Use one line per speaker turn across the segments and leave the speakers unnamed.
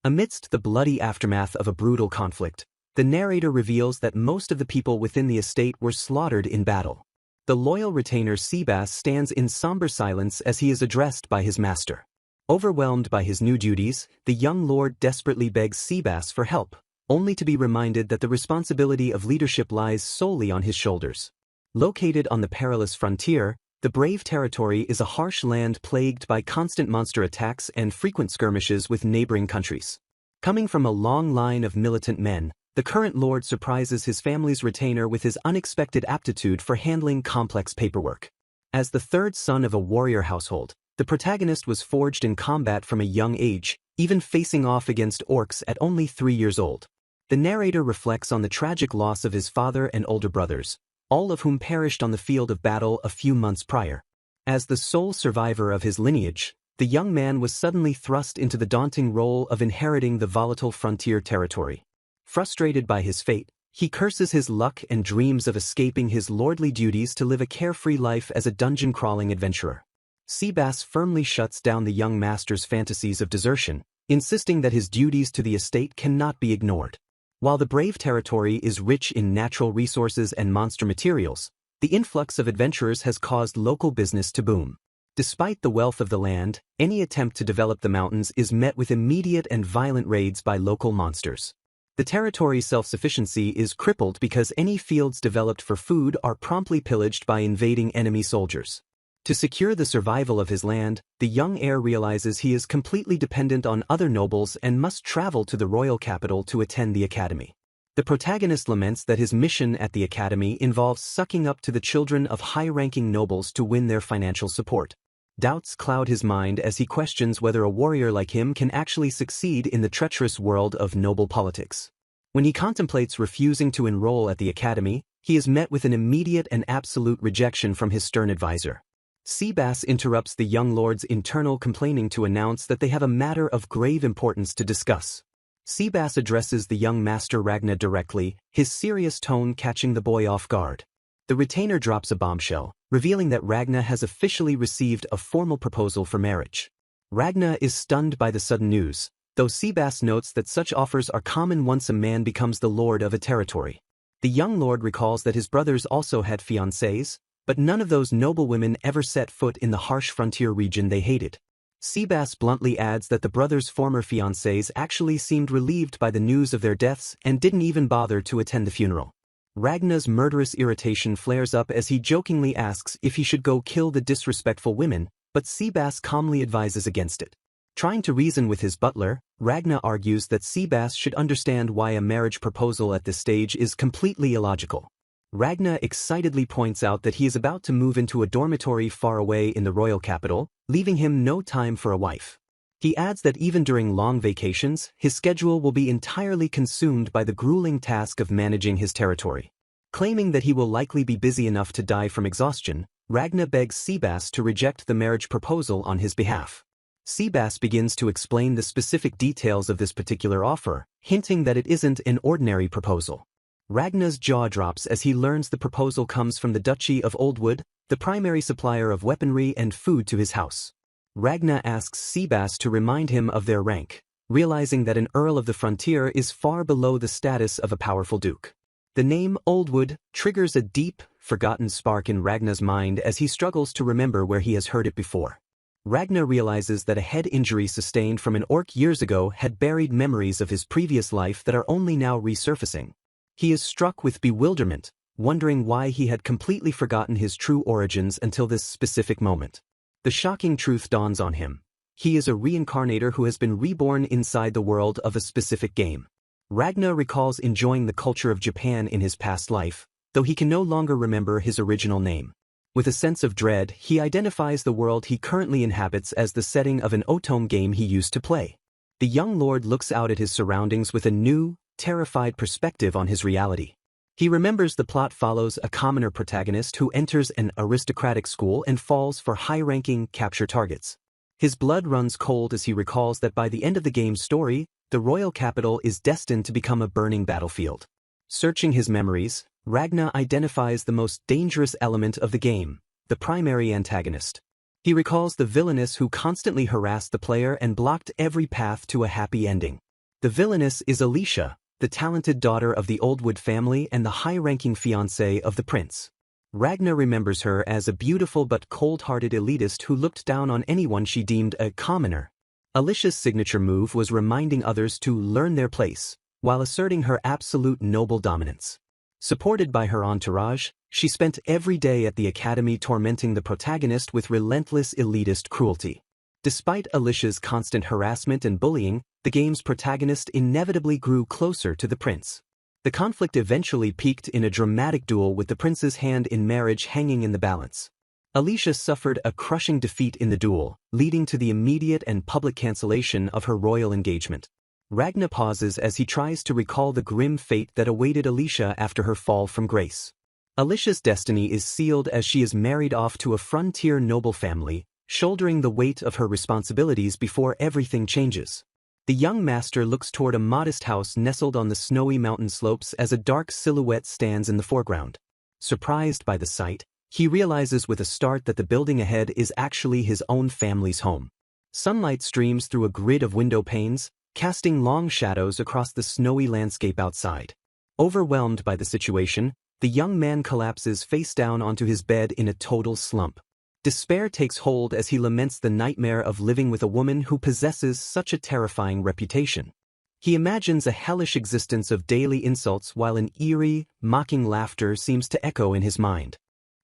Amidst the bloody aftermath of a brutal conflict, the narrator reveals that most of the people within the estate were slaughtered in battle. The loyal retainer Seabass stands in somber silence as he is addressed by his master. Overwhelmed by his new duties, the young lord desperately begs Seabass for help, only to be reminded that the responsibility of leadership lies solely on his shoulders. Located on the perilous frontier, the Brave Territory is a harsh land plagued by constant monster attacks and frequent skirmishes with neighboring countries. Coming from a long line of militant men, the current lord surprises his family's retainer with his unexpected aptitude for handling complex paperwork. As the third son of a warrior household, the protagonist was forged in combat from a young age, even facing off against orcs at only 3 years old. The narrator reflects on the tragic loss of his father and older brothers, all of whom perished on the field of battle a few months prior. As the sole survivor of his lineage, the young man was suddenly thrust into the daunting role of inheriting the volatile frontier territory. Frustrated by his fate, he curses his luck and dreams of escaping his lordly duties to live a carefree life as a dungeon-crawling adventurer. Seabass firmly shuts down the young master's fantasies of desertion, insisting that his duties to the estate cannot be ignored. While the Brave Territory is rich in natural resources and monster materials, the influx of adventurers has caused local business to boom. Despite the wealth of the land, any attempt to develop the mountains is met with immediate and violent raids by local monsters. The territory's self-sufficiency is crippled because any fields developed for food are promptly pillaged by invading enemy soldiers. To secure the survival of his land, the young heir realizes he is completely dependent on other nobles and must travel to the royal capital to attend the academy. The protagonist laments that his mission at the academy involves sucking up to the children of high-ranking nobles to win their financial support. Doubts cloud his mind as he questions whether a warrior like him can actually succeed in the treacherous world of noble politics. When he contemplates refusing to enroll at the academy, he is met with an immediate and absolute rejection from his stern advisor. Seabass interrupts the young lord's internal complaining to announce that they have a matter of grave importance to discuss. Seabass addresses the young master Ragna directly, his serious tone catching the boy off guard. The retainer drops a bombshell, revealing that Ragna has officially received a formal proposal for marriage. Ragna is stunned by the sudden news, though Seabass notes that such offers are common once a man becomes the lord of a territory. The young lord recalls that his brothers also had fiancées, but none of those noble women ever set foot in the harsh frontier region they hated. Seabass bluntly adds that the brothers' former fiancées actually seemed relieved by the news of their deaths and didn't even bother to attend the funeral. Ragna's murderous irritation flares up as he jokingly asks if he should go kill the disrespectful women, but Seabass calmly advises against it. Trying to reason with his butler, Ragna argues that Seabass should understand why a marriage proposal at this stage is completely illogical. Ragna excitedly points out that he is about to move into a dormitory far away in the royal capital, leaving him no time for a wife. He adds that even during long vacations, his schedule will be entirely consumed by the grueling task of managing his territory. Claiming that he will likely be busy enough to die from exhaustion, Ragna begs Seabass to reject the marriage proposal on his behalf. Seabass begins to explain the specific details of this particular offer, hinting that it isn't an ordinary proposal. Ragna's jaw drops as he learns the proposal comes from the Duchy of Oldwood, the primary supplier of weaponry and food to his house. Ragna asks Seabass to remind him of their rank, realizing that an Earl of the Frontier is far below the status of a powerful duke. The name Oldwood triggers a deep, forgotten spark in Ragna's mind as he struggles to remember where he has heard it before. Ragna realizes that a head injury sustained from an orc years ago had buried memories of his previous life that are only now resurfacing. He is struck with bewilderment, wondering why he had completely forgotten his true origins until this specific moment. The shocking truth dawns on him. He is a reincarnator who has been reborn inside the world of a specific game. Ragna recalls enjoying the culture of Japan in his past life, though he can no longer remember his original name. With a sense of dread, he identifies the world he currently inhabits as the setting of an otome game he used to play. The young lord looks out at his surroundings with a new, terrified perspective on his reality. He remembers the plot follows a commoner protagonist who enters an aristocratic school and falls for high-ranking capture targets. His blood runs cold as he recalls that by the end of the game's story, the royal capital is destined to become a burning battlefield. Searching his memories, Ragna identifies the most dangerous element of the game, the primary antagonist. He recalls the villainess who constantly harassed the player and blocked every path to a happy ending. The villainess is Alicia, the talented daughter of the Oldwood family and the high-ranking fiancée of the prince. Ragna remembers her as a beautiful but cold-hearted elitist who looked down on anyone she deemed a commoner. Alicia's signature move was reminding others to learn their place, while asserting her absolute noble dominance. Supported by her entourage, she spent every day at the academy tormenting the protagonist with relentless elitist cruelty. Despite Alicia's constant harassment and bullying, the game's protagonist inevitably grew closer to the prince. The conflict eventually peaked in a dramatic duel with the prince's hand in marriage hanging in the balance. Alicia suffered a crushing defeat in the duel, leading to the immediate and public cancellation of her royal engagement. Ragna pauses as he tries to recall the grim fate that awaited Alicia after her fall from grace. Alicia's destiny is sealed as she is married off to a frontier noble family, shouldering the weight of her responsibilities before everything changes. The young master looks toward a modest house nestled on the snowy mountain slopes as a dark silhouette stands in the foreground. Surprised by the sight, he realizes with a start that the building ahead is actually his own family's home. Sunlight streams through a grid of window panes, casting long shadows across the snowy landscape outside. Overwhelmed by the situation, the young man collapses face down onto his bed in a total slump. Despair takes hold as he laments the nightmare of living with a woman who possesses such a terrifying reputation. He imagines a hellish existence of daily insults while an eerie, mocking laughter seems to echo in his mind.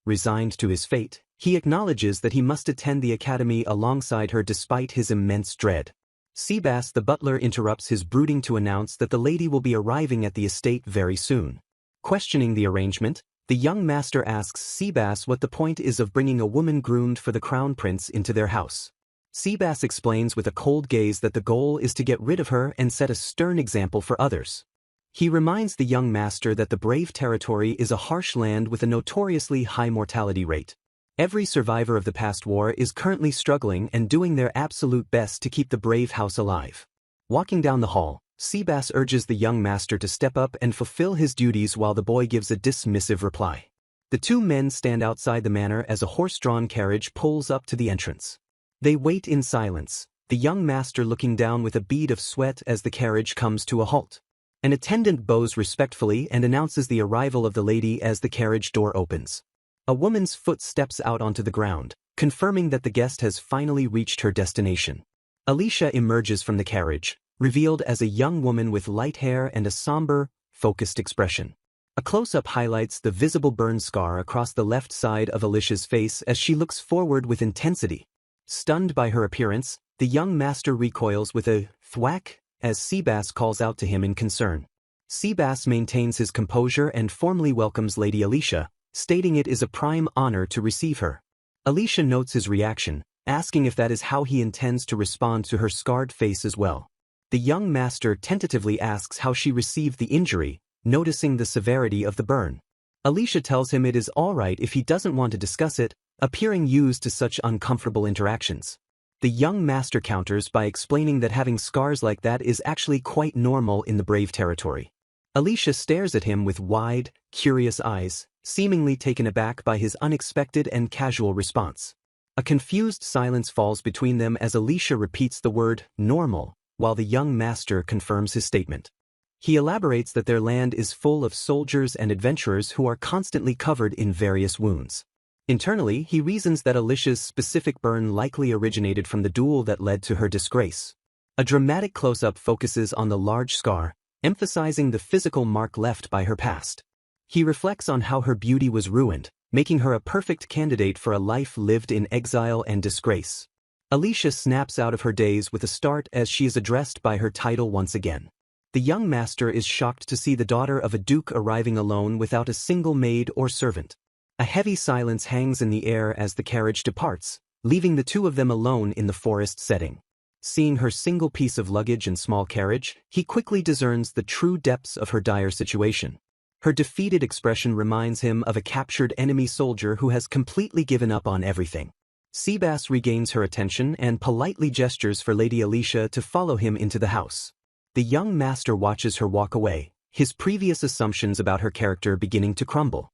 Resigned to his fate, he acknowledges that he must attend the academy alongside her despite his immense dread. Seabass the butler interrupts his brooding to announce that the lady will be arriving at the estate very soon. Questioning the arrangement, the young master asks Seabass what the point is of bringing a woman groomed for the crown prince into their house. Seabass explains with a cold gaze that the goal is to get rid of her and set a stern example for others. He reminds the young master that the Brave territory is a harsh land with a notoriously high mortality rate. Every survivor of the past war is currently struggling and doing their absolute best to keep the Brave house alive. Walking down the hall, Seabass urges the young master to step up and fulfill his duties while the boy gives a dismissive reply. The two men stand outside the manor as a horse-drawn carriage pulls up to the entrance. They wait in silence, the young master looking down with a bead of sweat as the carriage comes to a halt. An attendant bows respectfully and announces the arrival of the lady as the carriage door opens. A woman's foot steps out onto the ground, confirming that the guest has finally reached her destination. Alicia emerges from the carriage, revealed as a young woman with light hair and a somber, focused expression. A close-up highlights the visible burn scar across the left side of Alicia's face as she looks forward with intensity. Stunned by her appearance, the young master recoils with a thwack as Seabass calls out to him in concern. Seabass maintains his composure and formally welcomes Lady Alicia, stating it is a prime honor to receive her. Alicia notes his reaction, asking if that is how he intends to respond to her scarred face as well. The young master tentatively asks how she received the injury, noticing the severity of the burn. Alicia tells him it is alright if he doesn't want to discuss it, appearing used to such uncomfortable interactions. The young master counters by explaining that having scars like that is actually quite normal in the Brave territory. Alicia stares at him with wide, curious eyes, seemingly taken aback by his unexpected and casual response. A confused silence falls between them as Alicia repeats the word normal, while the young master confirms his statement. He elaborates that their land is full of soldiers and adventurers who are constantly covered in various wounds. Internally, he reasons that Alicia's specific burn likely originated from the duel that led to her disgrace. A dramatic close-up focuses on the large scar, emphasizing the physical mark left by her past. He reflects on how her beauty was ruined, making her a perfect candidate for a life lived in exile and disgrace. Alicia snaps out of her daze with a start as she is addressed by her title once again. The young master is shocked to see the daughter of a duke arriving alone without a single maid or servant. A heavy silence hangs in the air as the carriage departs, leaving the two of them alone in the forest setting. Seeing her single piece of luggage and small carriage, he quickly discerns the true depths of her dire situation. Her defeated expression reminds him of a captured enemy soldier who has completely given up on everything. Seabass regains her attention and politely gestures for Lady Alicia to follow him into the house. The young master watches her walk away, his previous assumptions about her character beginning to crumble.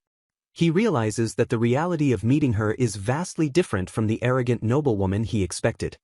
He realizes that the reality of meeting her is vastly different from the arrogant noblewoman he expected.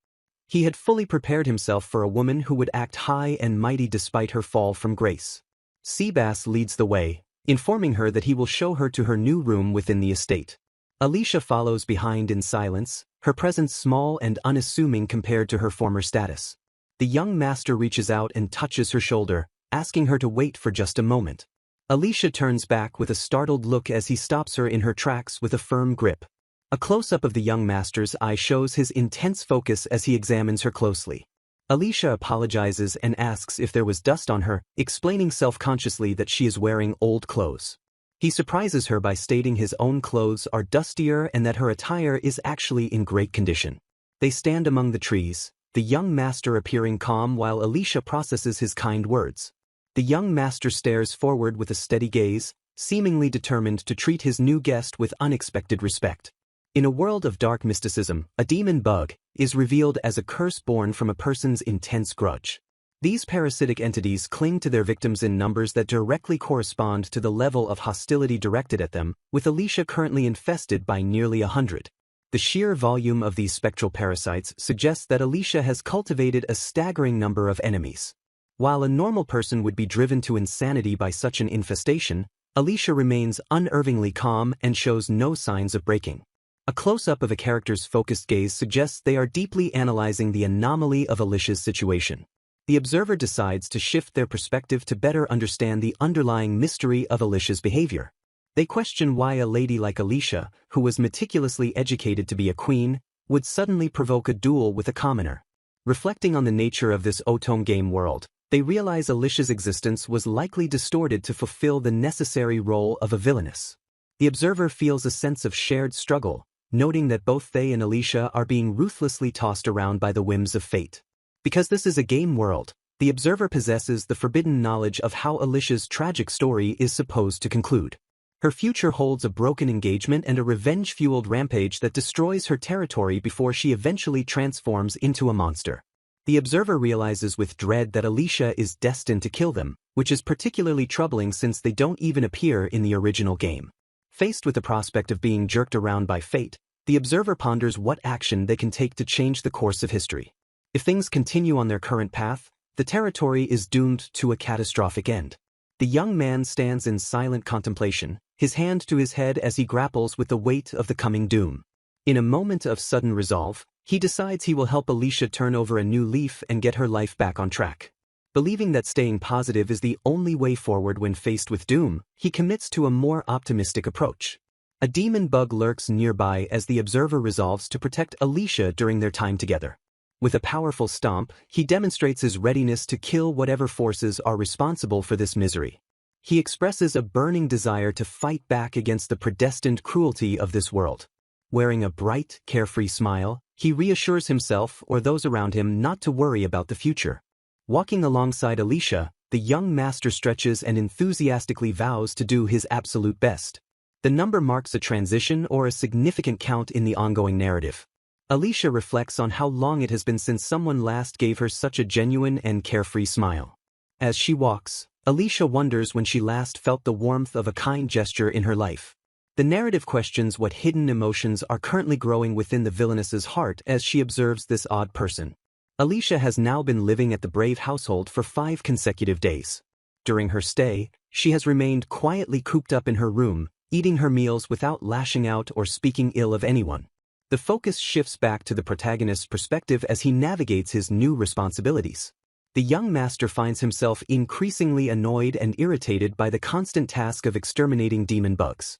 He had fully prepared himself for a woman who would act high and mighty despite her fall from grace. Seabass leads the way, informing her that he will show her to her new room within the estate. Alicia follows behind in silence, her presence small and unassuming compared to her former status. The young master reaches out and touches her shoulder, asking her to wait for just a moment. Alicia turns back with a startled look as he stops her in her tracks with a firm grip. A close-up of the young master's eye shows his intense focus as he examines her closely. Alicia apologizes and asks if there was dust on her, explaining self-consciously that she is wearing old clothes. He surprises her by stating his own clothes are dustier and that her attire is actually in great condition. They stand among the trees, the young master appearing calm while Alicia processes his kind words. The young master stares forward with a steady gaze, seemingly determined to treat his new guest with unexpected respect. In a world of dark mysticism, a demon bug is revealed as a curse born from a person's intense grudge. These parasitic entities cling to their victims in numbers that directly correspond to the level of hostility directed at them, with Alicia currently infested by nearly 100. The sheer volume of these spectral parasites suggests that Alicia has cultivated a staggering number of enemies. While a normal person would be driven to insanity by such an infestation, Alicia remains unerringly calm and shows no signs of breaking. A close-up of a character's focused gaze suggests they are deeply analyzing the anomaly of Alicia's situation. The observer decides to shift their perspective to better understand the underlying mystery of Alicia's behavior. They question why a lady like Alicia, who was meticulously educated to be a queen, would suddenly provoke a duel with a commoner. Reflecting on the nature of this Otome game world, they realize Alicia's existence was likely distorted to fulfill the necessary role of a villainess. The observer feels a sense of shared struggle, noting that both they and Alicia are being ruthlessly tossed around by the whims of fate. Because this is a game world, the observer possesses the forbidden knowledge of how Alicia's tragic story is supposed to conclude. Her future holds a broken engagement and a revenge-fueled rampage that destroys her territory before she eventually transforms into a monster. The observer realizes with dread that Alicia is destined to kill them, which is particularly troubling since they don't even appear in the original game. Faced with the prospect of being jerked around by fate, the observer ponders what action they can take to change the course of history. If things continue on their current path, the territory is doomed to a catastrophic end. The young man stands in silent contemplation, his hand to his head as he grapples with the weight of the coming doom. In a moment of sudden resolve, he decides he will help Alicia turn over a new leaf and get her life back on track. Believing that staying positive is the only way forward when faced with doom, he commits to a more optimistic approach. A demon bug lurks nearby as the observer resolves to protect Alicia during their time together. With a powerful stomp, he demonstrates his readiness to kill whatever forces are responsible for this misery. He expresses a burning desire to fight back against the predestined cruelty of this world. Wearing a bright, carefree smile, he reassures himself or those around him not to worry about the future. Walking alongside Alicia, the young master stretches and enthusiastically vows to do his absolute best. The number marks a transition or a significant count in the ongoing narrative. Alicia reflects on how long it has been since someone last gave her such a genuine and carefree smile. As she walks, Alicia wonders when she last felt the warmth of a kind gesture in her life. The narrative questions what hidden emotions are currently growing within the villainess's heart as she observes this odd person. Alicia has now been living at the Brave household for 5 consecutive days. During her stay, she has remained quietly cooped up in her room, eating her meals without lashing out or speaking ill of anyone. The focus shifts back to the protagonist's perspective as he navigates his new responsibilities. The young master finds himself increasingly annoyed and irritated by the constant task of exterminating demon bugs.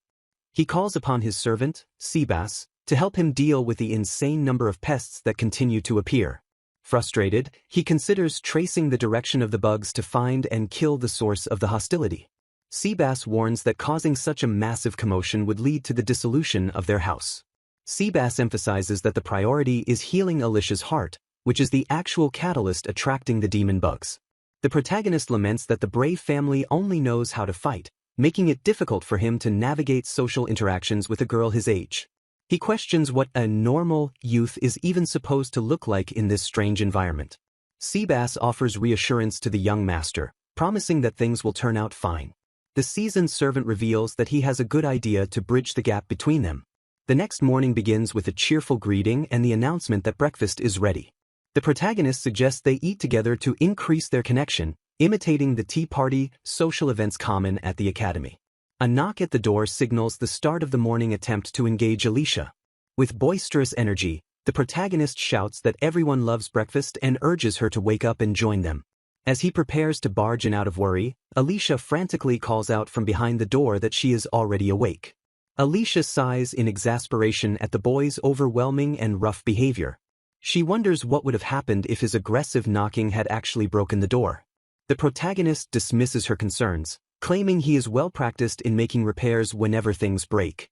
He calls upon his servant, Seabass, to help him deal with the insane number of pests that continue to appear. Frustrated, he considers tracing the direction of the bugs to find and kill the source of the hostility. Seabass warns that causing such a massive commotion would lead to the dissolution of their house. Seabass emphasizes that the priority is healing Alicia's heart, which is the actual catalyst attracting the demon bugs. The protagonist laments that the Brave family only knows how to fight, making it difficult for him to navigate social interactions with a girl his age. He questions what a normal youth is even supposed to look like in this strange environment. Seabass offers reassurance to the young master, promising that things will turn out fine. The seasoned servant reveals that he has a good idea to bridge the gap between them. The next morning begins with a cheerful greeting and the announcement that breakfast is ready. The protagonist suggests they eat together to increase their connection, imitating the tea party, social events common at the academy. A knock at the door signals the start of the morning attempt to engage Alicia. With boisterous energy, the protagonist shouts that everyone loves breakfast and urges her to wake up and join them. As he prepares to barge in out of worry, Alicia frantically calls out from behind the door that she is already awake. Alicia sighs in exasperation at the boy's overwhelming and rough behavior. She wonders what would have happened if his aggressive knocking had actually broken the door. The protagonist dismisses her concerns, claiming he is well practiced in making repairs whenever things break.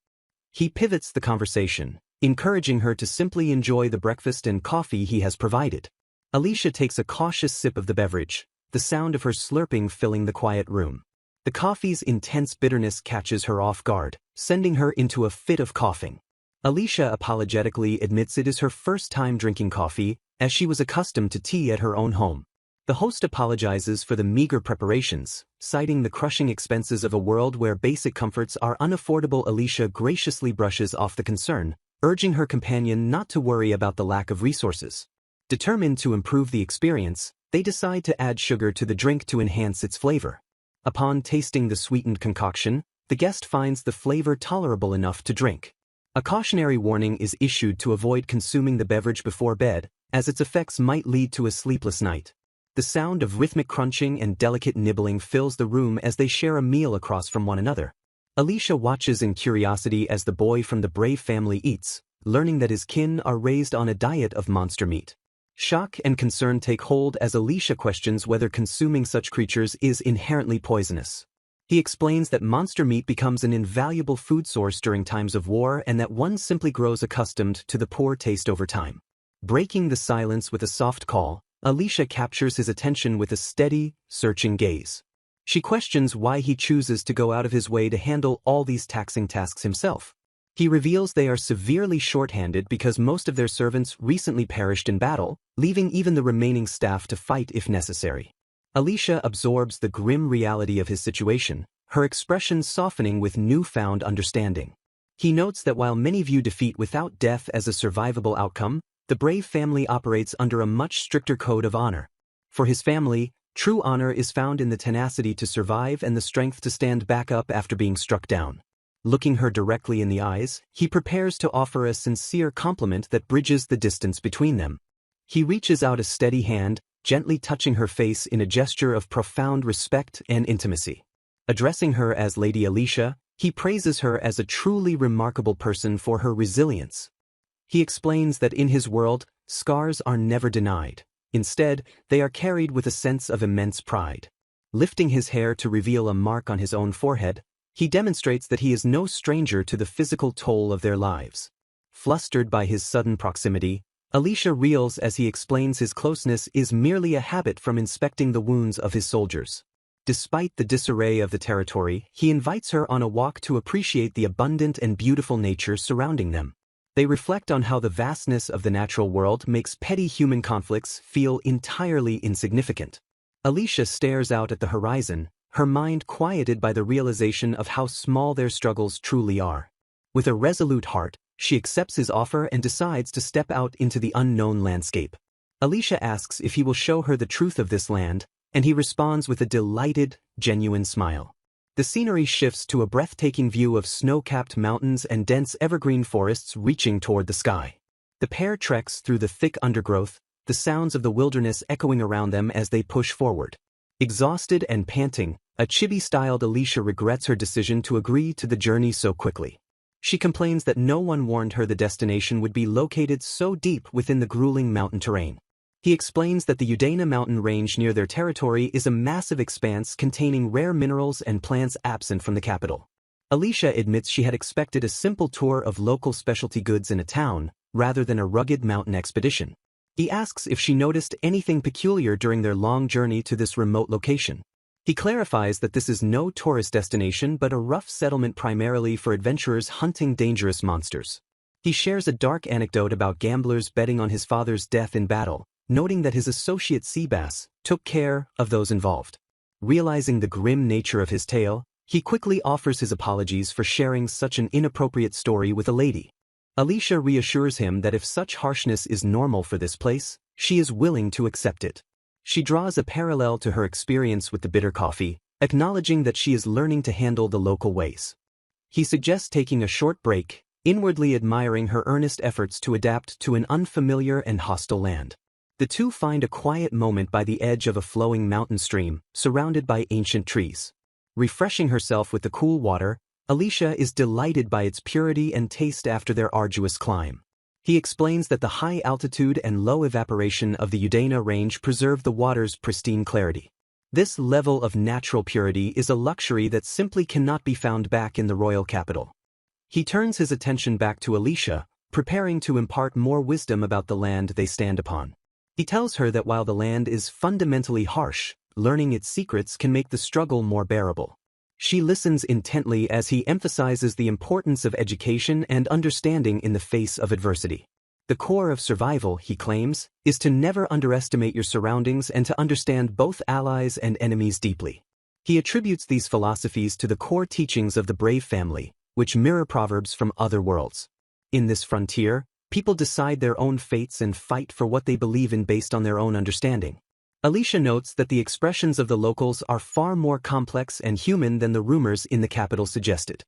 He pivots the conversation, encouraging her to simply enjoy the breakfast and coffee he has provided. Alicia takes a cautious sip of the beverage, the sound of her slurping filling the quiet room. The coffee's intense bitterness catches her off guard, sending her into a fit of coughing. Alicia apologetically admits it is her first time drinking coffee, as she was accustomed to tea at her own home. The host apologizes for the meager preparations, citing the crushing expenses of a world where basic comforts are unaffordable. Alicia graciously brushes off the concern, urging her companion not to worry about the lack of resources. Determined to improve the experience, they decide to add sugar to the drink to enhance its flavor. Upon tasting the sweetened concoction, the guest finds the flavor tolerable enough to drink. A cautionary warning is issued to avoid consuming the beverage before bed, as its effects might lead to a sleepless night. The sound of rhythmic crunching and delicate nibbling fills the room as they share a meal across from one another. Alicia watches in curiosity as the boy from the Brave family eats, learning that his kin are raised on a diet of monster meat. Shock and concern take hold as Alicia questions whether consuming such creatures is inherently poisonous. He explains that monster meat becomes an invaluable food source during times of war and that one simply grows accustomed to the poor taste over time. Breaking the silence with a soft call, Alicia captures his attention with a steady, searching gaze. She questions why he chooses to go out of his way to handle all these taxing tasks himself. He reveals they are severely short-handed because most of their servants recently perished in battle, leaving even the remaining staff to fight if necessary. Alicia absorbs the grim reality of his situation, her expression softening with newfound understanding. He notes that while many view defeat without death as a survivable outcome, the Brave family operates under a much stricter code of honor. For his family, true honor is found in the tenacity to survive and the strength to stand back up after being struck down. Looking her directly in the eyes, he prepares to offer a sincere compliment that bridges the distance between them. He reaches out a steady hand, gently touching her face in a gesture of profound respect and intimacy. Addressing her as Lady Alicia, he praises her as a truly remarkable person for her resilience. He explains that in his world, scars are never denied. Instead, they are carried with a sense of immense pride. Lifting his hair to reveal a mark on his own forehead, he demonstrates that he is no stranger to the physical toll of their lives. Flustered by his sudden proximity, Alicia reels as he explains his closeness is merely a habit from inspecting the wounds of his soldiers. Despite the disarray of the territory, he invites her on a walk to appreciate the abundant and beautiful nature surrounding them. They reflect on how the vastness of the natural world makes petty human conflicts feel entirely insignificant. Alicia stares out at the horizon, her mind quieted by the realization of how small their struggles truly are. With a resolute heart, she accepts his offer and decides to step out into the unknown landscape. Alicia asks if he will show her the truth of this land, and he responds with a delighted, genuine smile. The scenery shifts to a breathtaking view of snow-capped mountains and dense evergreen forests reaching toward the sky. The pair treks through the thick undergrowth, the sounds of the wilderness echoing around them as they push forward. Exhausted and panting, a chibi-styled Alicia regrets her decision to agree to the journey so quickly. She complains that no one warned her the destination would be located so deep within the grueling mountain terrain. He explains that the Udana mountain range near their territory is a massive expanse containing rare minerals and plants absent from the capital. Alicia admits she had expected a simple tour of local specialty goods in a town, rather than a rugged mountain expedition. He asks if she noticed anything peculiar during their long journey to this remote location. He clarifies that this is no tourist destination but a rough settlement primarily for adventurers hunting dangerous monsters. He shares a dark anecdote about gamblers betting on his father's death in battle, noting that his associate Seabass took care of those involved. Realizing the grim nature of his tale, he quickly offers his apologies for sharing such an inappropriate story with a lady. Alicia reassures him that if such harshness is normal for this place, she is willing to accept it. She draws a parallel to her experience with the bitter coffee, acknowledging that she is learning to handle the local ways. He suggests taking a short break, inwardly admiring her earnest efforts to adapt to an unfamiliar and hostile land. The two find a quiet moment by the edge of a flowing mountain stream, surrounded by ancient trees. Refreshing herself with the cool water, Alicia is delighted by its purity and taste after their arduous climb. He explains that the high altitude and low evaporation of the Udana range preserve the water's pristine clarity. This level of natural purity is a luxury that simply cannot be found back in the royal capital. He turns his attention back to Alicia, preparing to impart more wisdom about the land they stand upon. He tells her that while the land is fundamentally harsh, learning its secrets can make the struggle more bearable. She listens intently as he emphasizes the importance of education and understanding in the face of adversity. The core of survival, he claims, is to never underestimate your surroundings and to understand both allies and enemies deeply. He attributes these philosophies to the core teachings of the brave family, which mirror proverbs from other worlds. In this frontier, people decide their own fates and fight for what they believe in based on their own understanding. Alicia notes that the expressions of the locals are far more complex and human than the rumors in the capital suggested.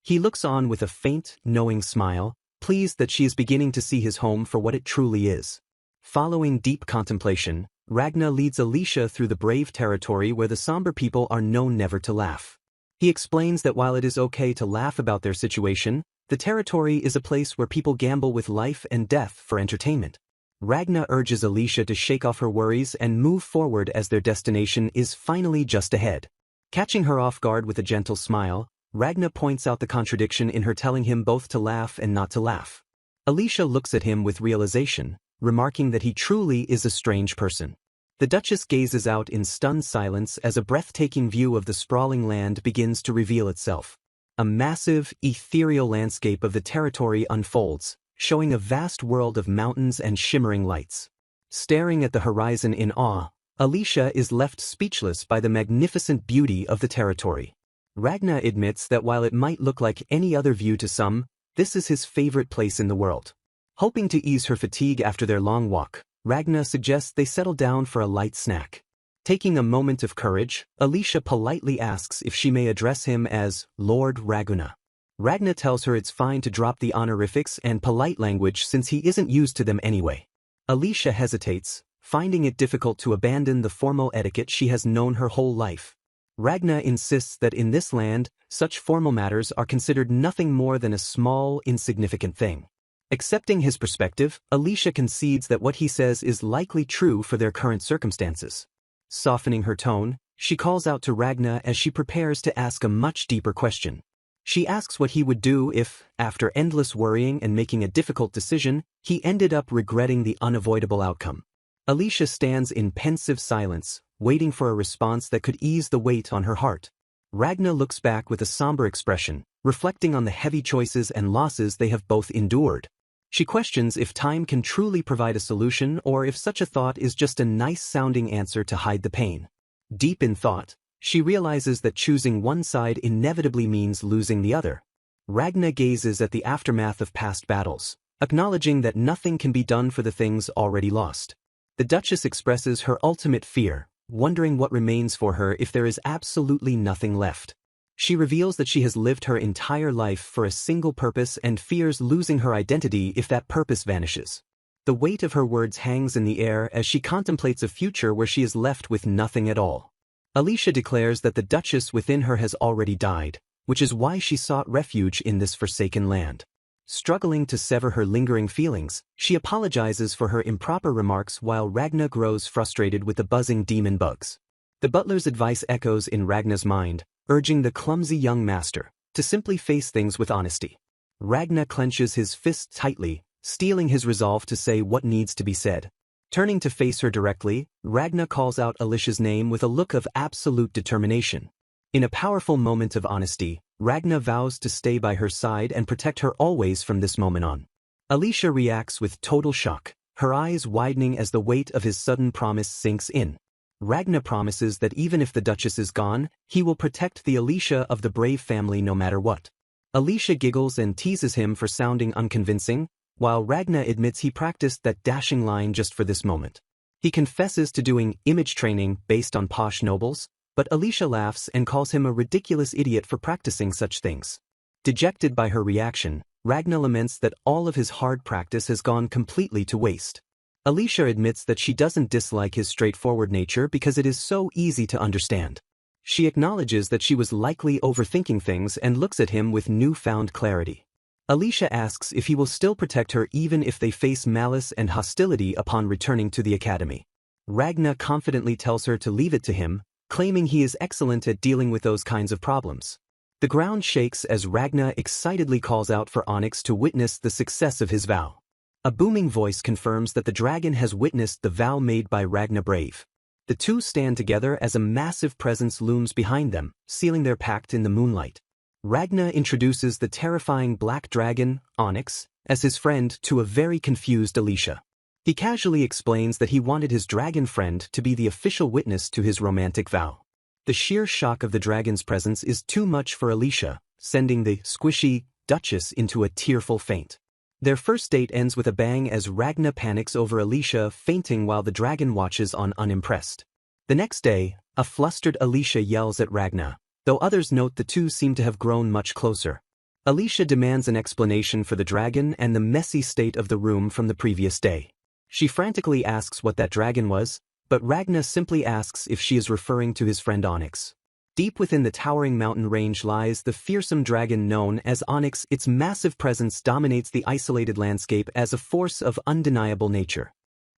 He looks on with a faint, knowing smile, pleased that she is beginning to see his home for what it truly is. Following deep contemplation, Ragna leads Alicia through the brave territory where the somber people are known never to laugh. He explains that while it is okay to laugh about their situation, the territory is a place where people gamble with life and death for entertainment. Ragna urges Alicia to shake off her worries and move forward as their destination is finally just ahead. Catching her off guard with a gentle smile, Ragna points out the contradiction in her telling him both to laugh and not to laugh. Alicia looks at him with realization, remarking that he truly is a strange person. The Duchess gazes out in stunned silence as a breathtaking view of the sprawling land begins to reveal itself. A massive, ethereal landscape of the territory unfolds, showing a vast world of mountains and shimmering lights. Staring at the horizon in awe, Alicia is left speechless by the magnificent beauty of the territory. Ragna admits that while it might look like any other view to some, this is his favorite place in the world. Hoping to ease her fatigue after their long walk, Ragna suggests they settle down for a light snack. Taking a moment of courage, Alicia politely asks if she may address him as Lord Raguna. Ragna tells her it's fine to drop the honorifics and polite language since he isn't used to them anyway. Alicia hesitates, finding it difficult to abandon the formal etiquette she has known her whole life. Ragna insists that in this land, such formal matters are considered nothing more than a small, insignificant thing. Accepting his perspective, Alicia concedes that what he says is likely true for their current circumstances. Softening her tone, she calls out to Ragna as she prepares to ask a much deeper question. She asks what he would do if, after endless worrying and making a difficult decision, he ended up regretting the unavoidable outcome. Alicia stands in pensive silence, waiting for a response that could ease the weight on her heart. Ragna looks back with a somber expression, reflecting on the heavy choices and losses they have both endured. She questions if time can truly provide a solution or if such a thought is just a nice-sounding answer to hide the pain. Deep in thought, she realizes that choosing one side inevitably means losing the other. Ragna gazes at the aftermath of past battles, acknowledging that nothing can be done for the things already lost. The Duchess expresses her ultimate fear, wondering what remains for her if there is absolutely nothing left. She reveals that she has lived her entire life for a single purpose and fears losing her identity if that purpose vanishes. The weight of her words hangs in the air as she contemplates a future where she is left with nothing at all. Alicia declares that the Duchess within her has already died, which is why she sought refuge in this forsaken land. Struggling to sever her lingering feelings, she apologizes for her improper remarks while Ragna grows frustrated with the buzzing demon bugs. The butler's advice echoes in Ragna's mind, urging the clumsy young master to simply face things with honesty. Ragna clenches his fists tightly, steeling his resolve to say what needs to be said. Turning to face her directly, Ragna calls out Alicia's name with a look of absolute determination. In a powerful moment of honesty, Ragna vows to stay by her side and protect her always from this moment on. Alicia reacts with total shock, her eyes widening as the weight of his sudden promise sinks in. Ragna promises that even if the Duchess is gone, he will protect the Alicia of the brave family no matter what. Alicia giggles and teases him for sounding unconvincing, while Ragna admits he practiced that dashing line just for this moment. He confesses to doing image training based on posh nobles, but Alicia laughs and calls him a ridiculous idiot for practicing such things. Dejected by her reaction, Ragna laments that all of his hard practice has gone completely to waste. Alicia admits that she doesn't dislike his straightforward nature because it is so easy to understand. She acknowledges that she was likely overthinking things and looks at him with newfound clarity. Alicia asks if he will still protect her even if they face malice and hostility upon returning to the academy. Ragna confidently tells her to leave it to him, claiming he is excellent at dealing with those kinds of problems. The ground shakes as Ragna excitedly calls out for Onyx to witness the success of his vow. A booming voice confirms that the dragon has witnessed the vow made by Ragna Brave. The two stand together as a massive presence looms behind them, sealing their pact in the moonlight. Ragna introduces the terrifying black dragon, Onyx, as his friend to a very confused Alicia. He casually explains that he wanted his dragon friend to be the official witness to his romantic vow. The sheer shock of the dragon's presence is too much for Alicia, sending the squishy Duchess into a tearful faint. Their first date ends with a bang as Ragna panics over Alicia fainting while the dragon watches on unimpressed. The next day, a flustered Alicia yells at Ragna, though others note the two seem to have grown much closer. Alicia demands an explanation for the dragon and the messy state of the room from the previous day. She frantically asks what that dragon was, but Ragna simply asks if she is referring to his friend Onyx. Deep within the towering mountain range lies the fearsome dragon known as Onyx. Its massive presence dominates the isolated landscape as a force of undeniable nature.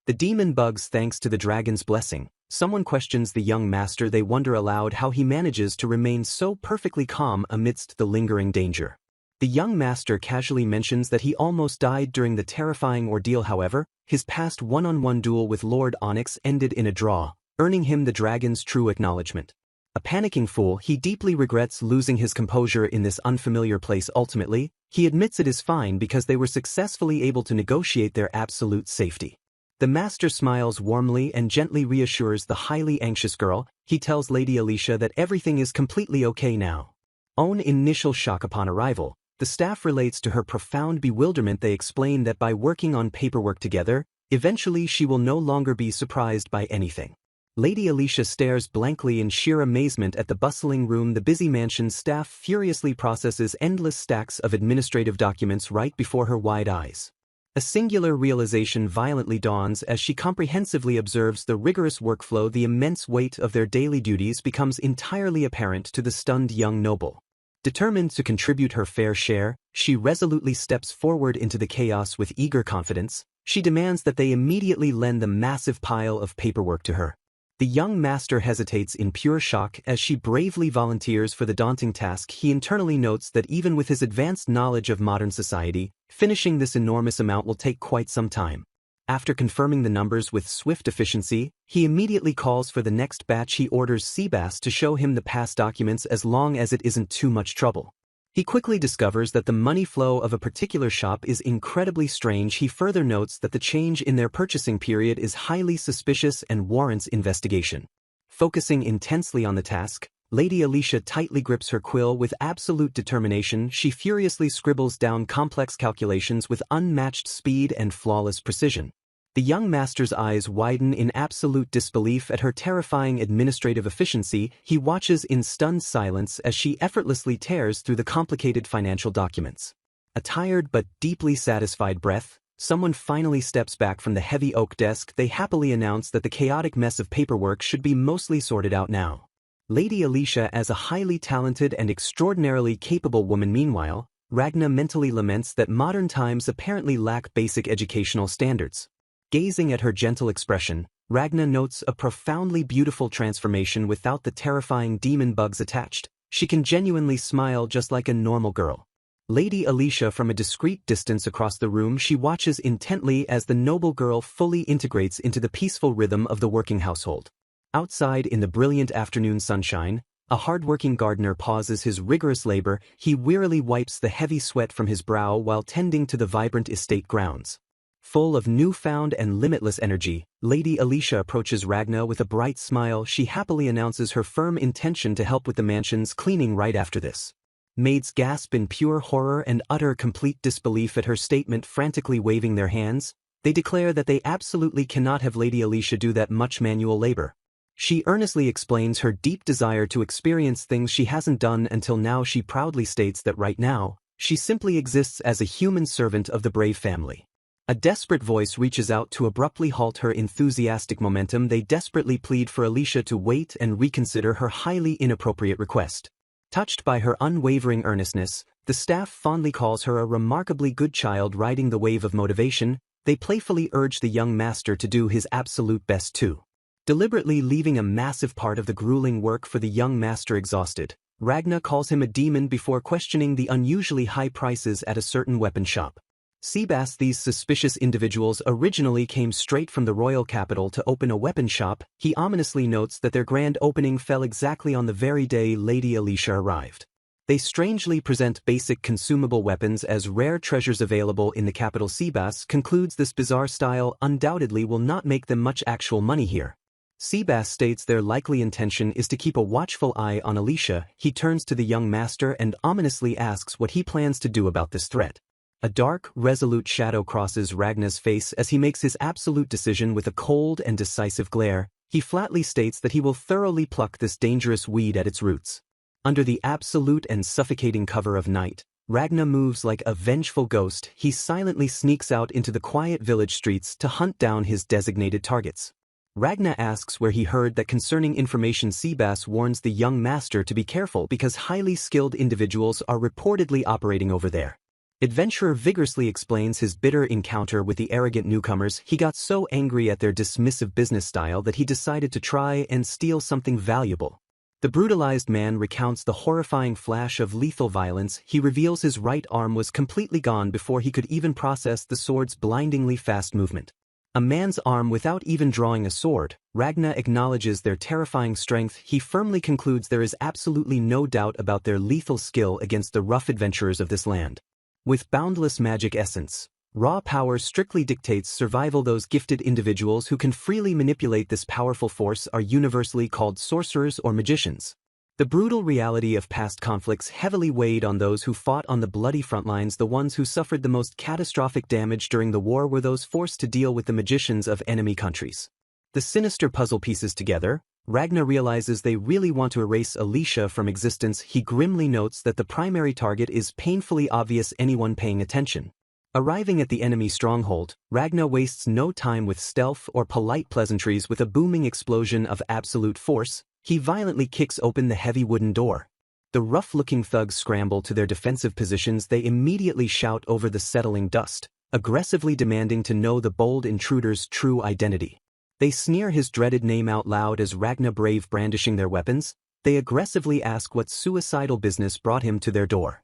The demon bugs thanks to the dragon's blessing. Someone questions the young master. They wonder aloud how he manages to remain so perfectly calm amidst the lingering danger. The young master casually mentions that he almost died during the terrifying ordeal. However, his past one-on-one duel with Lord Onyx ended in a draw, earning him the dragon's true acknowledgement. A panicking fool, he deeply regrets losing his composure in this unfamiliar place. Ultimately, he admits it is fine because they were successfully able to negotiate their absolute safety. The master smiles warmly and gently reassures the highly anxious girl. He tells Lady Alicia that everything is completely okay now. In initial shock upon arrival, the staff relates to her profound bewilderment. They explain that by working on paperwork together, eventually she will no longer be surprised by anything. Lady Alicia stares blankly in sheer amazement at the bustling room. The busy mansion's staff furiously processes endless stacks of administrative documents right before her wide eyes. A singular realization violently dawns as she comprehensively observes the rigorous workflow. The immense weight of their daily duties becomes entirely apparent to the stunned young noble. Determined to contribute her fair share, she resolutely steps forward into the chaos with eager confidence. She demands that they immediately lend the massive pile of paperwork to her. The young master hesitates in pure shock as she bravely volunteers for the daunting task. He internally notes that even with his advanced knowledge of modern society, finishing this enormous amount will take quite some time. After confirming the numbers with swift efficiency, he immediately calls for the next batch. He orders Seabass to show him the past documents as long as it isn't too much trouble. He quickly discovers that the money flow of a particular shop is incredibly strange. He further notes that the change in their purchasing period is highly suspicious and warrants investigation. Focusing intensely on the task, Lady Alicia tightly grips her quill with absolute determination. She furiously scribbles down complex calculations with unmatched speed and flawless precision. The young master's eyes widen in absolute disbelief at her terrifying administrative efficiency. He watches in stunned silence as she effortlessly tears through the complicated financial documents. A tired but deeply satisfied breath, someone finally steps back from the heavy oak desk. They happily announce that the chaotic mess of paperwork should be mostly sorted out now. Lady Alicia, as a highly talented and extraordinarily capable woman. Meanwhile, Ragna mentally laments that modern times apparently lack basic educational standards. Gazing at her gentle expression, Ragna notes a profoundly beautiful transformation without the terrifying demon bugs attached. She can genuinely smile just like a normal girl. Lady Alicia, from a discreet distance across the room, she watches intently as the noble girl fully integrates into the peaceful rhythm of the working household. Outside in the brilliant afternoon sunshine, a hardworking gardener pauses his rigorous labor. He wearily wipes the heavy sweat from his brow while tending to the vibrant estate grounds. Full of newfound and limitless energy, Lady Alicia approaches Ragna with a bright smile. She happily announces her firm intention to help with the mansion's cleaning right after this. Maids gasp in pure horror and utter complete disbelief at her statement, frantically waving their hands. They declare that they absolutely cannot have Lady Alicia do that much manual labor. She earnestly explains her deep desire to experience things she hasn't done until now. She proudly states that right now, she simply exists as a human servant of the brave family. A desperate voice reaches out to abruptly halt her enthusiastic momentum. They desperately plead for Alicia to wait and reconsider her highly inappropriate request. Touched by her unwavering earnestness, the staff fondly calls her a remarkably good child riding the wave of motivation. They playfully urge the young master to do his absolute best too. Deliberately leaving a massive part of the grueling work for the young master exhausted, Ragna calls him a demon before questioning the unusually high prices at a certain weapon shop. Seabass, these suspicious individuals originally came straight from the royal capital to open a weapon shop. He ominously notes that their grand opening fell exactly on the very day Lady Alicia arrived. They strangely present basic consumable weapons as rare treasures available in the capital. Seabass concludes this bizarre style undoubtedly will not make them much actual money here. Seabass states their likely intention is to keep a watchful eye on Alicia. He turns to the young master and ominously asks what he plans to do about this threat. A dark, resolute shadow crosses Ragna's face as he makes his absolute decision with a cold and decisive glare. He flatly states that he will thoroughly pluck this dangerous weed at its roots. Under the absolute and suffocating cover of night, Ragna moves like a vengeful ghost. He silently sneaks out into the quiet village streets to hunt down his designated targets. Ragna asks where he heard that concerning information. Seabass warns the young master to be careful because highly skilled individuals are reportedly operating over there. Adventurer vigorously explains his bitter encounter with the arrogant newcomers. He got so angry at their dismissive business style that he decided to try and steal something valuable. The brutalized man recounts the horrifying flash of lethal violence. He reveals his right arm was completely gone before he could even process the sword's blindingly fast movement. A man's arm without even drawing a sword. Ragna acknowledges their terrifying strength. He firmly concludes there is absolutely no doubt about their lethal skill against the rough adventurers of this land. With boundless magic essence, raw power strictly dictates survival. Those gifted individuals who can freely manipulate this powerful force are universally called sorcerers or magicians. The brutal reality of past conflicts heavily weighed on those who fought on the bloody front lines. The ones who suffered the most catastrophic damage during the war were those forced to deal with the magicians of enemy countries. The sinister puzzle pieces together, Ragna realizes they really want to erase Alicia from existence. He grimly notes that the primary target is painfully obvious anyone paying attention. Arriving at the enemy stronghold, Ragna wastes no time with stealth or polite pleasantries. With a booming explosion of absolute force, he violently kicks open the heavy wooden door. The rough-looking thugs scramble to their defensive positions. They immediately shout over the settling dust, aggressively demanding to know the bold intruder's true identity. They sneer his dreaded name out loud as Ragna brave brandishing their weapons. They aggressively ask what suicidal business brought him to their door.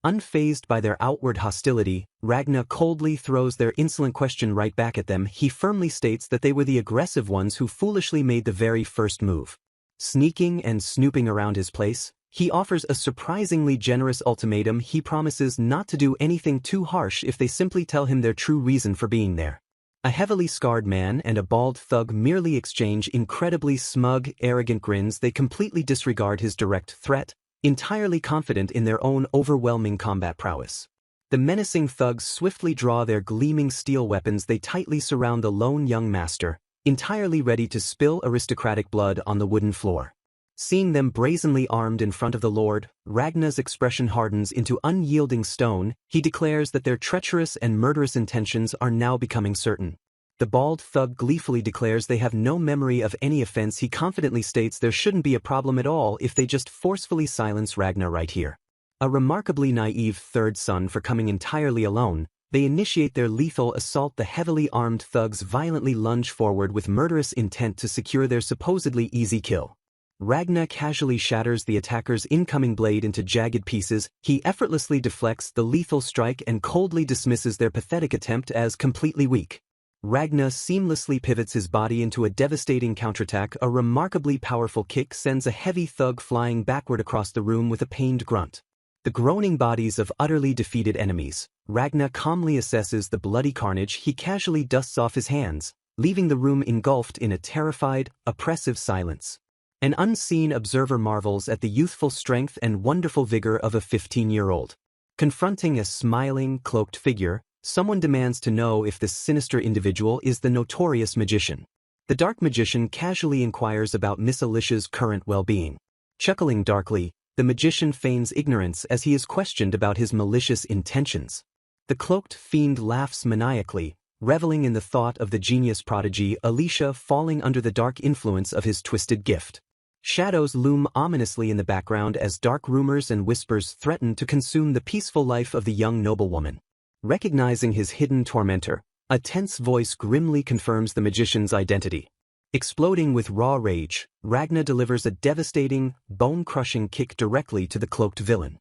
Unfazed by their outward hostility, Ragna coldly throws their insolent question right back at them. He firmly states that they were the aggressive ones who foolishly made the very first move. Sneaking and snooping around his place, he offers a surprisingly generous ultimatum. He promises not to do anything too harsh if they simply tell him their true reason for being there. A heavily scarred man and a bald thug merely exchange incredibly smug, arrogant grins. They completely disregard his direct threat, entirely confident in their own overwhelming combat prowess. The menacing thugs swiftly draw their gleaming steel weapons. They tightly surround the lone young master, entirely ready to spill aristocratic blood on the wooden floor. Seeing them brazenly armed in front of the lord, Ragna's expression hardens into unyielding stone. He declares that their treacherous and murderous intentions are now becoming certain. The bald thug gleefully declares they have no memory of any offense. He confidently states there shouldn't be a problem at all if they just forcefully silence Ragna right here. A remarkably naive third son for coming entirely alone, they initiate their lethal assault. The heavily armed thugs violently lunge forward with murderous intent to secure their supposedly easy kill. Ragna casually shatters the attacker's incoming blade into jagged pieces. He effortlessly deflects the lethal strike and coldly dismisses their pathetic attempt as completely weak. Ragna seamlessly pivots his body into a devastating counterattack. A remarkably powerful kick sends a heavy thug flying backward across the room with a pained grunt. The groaning bodies of utterly defeated enemies, Ragna calmly assesses the bloody carnage. He casually dusts off his hands, leaving the room engulfed in a terrified, oppressive silence. An unseen observer marvels at the youthful strength and wonderful vigor of a 15-year-old. Confronting a smiling, cloaked figure, someone demands to know if this sinister individual is the notorious magician. The dark magician casually inquires about Miss Alicia's current well-being. Chuckling darkly, the magician feigns ignorance as he is questioned about his malicious intentions. The cloaked fiend laughs maniacally, reveling in the thought of the genius prodigy Alicia falling under the dark influence of his twisted gift. Shadows loom ominously in the background as dark rumors and whispers threaten to consume the peaceful life of the young noblewoman. Recognizing his hidden tormentor, a tense voice grimly confirms the magician's identity. Exploding with raw rage, Ragna delivers a devastating, bone-crushing kick directly to the cloaked villain.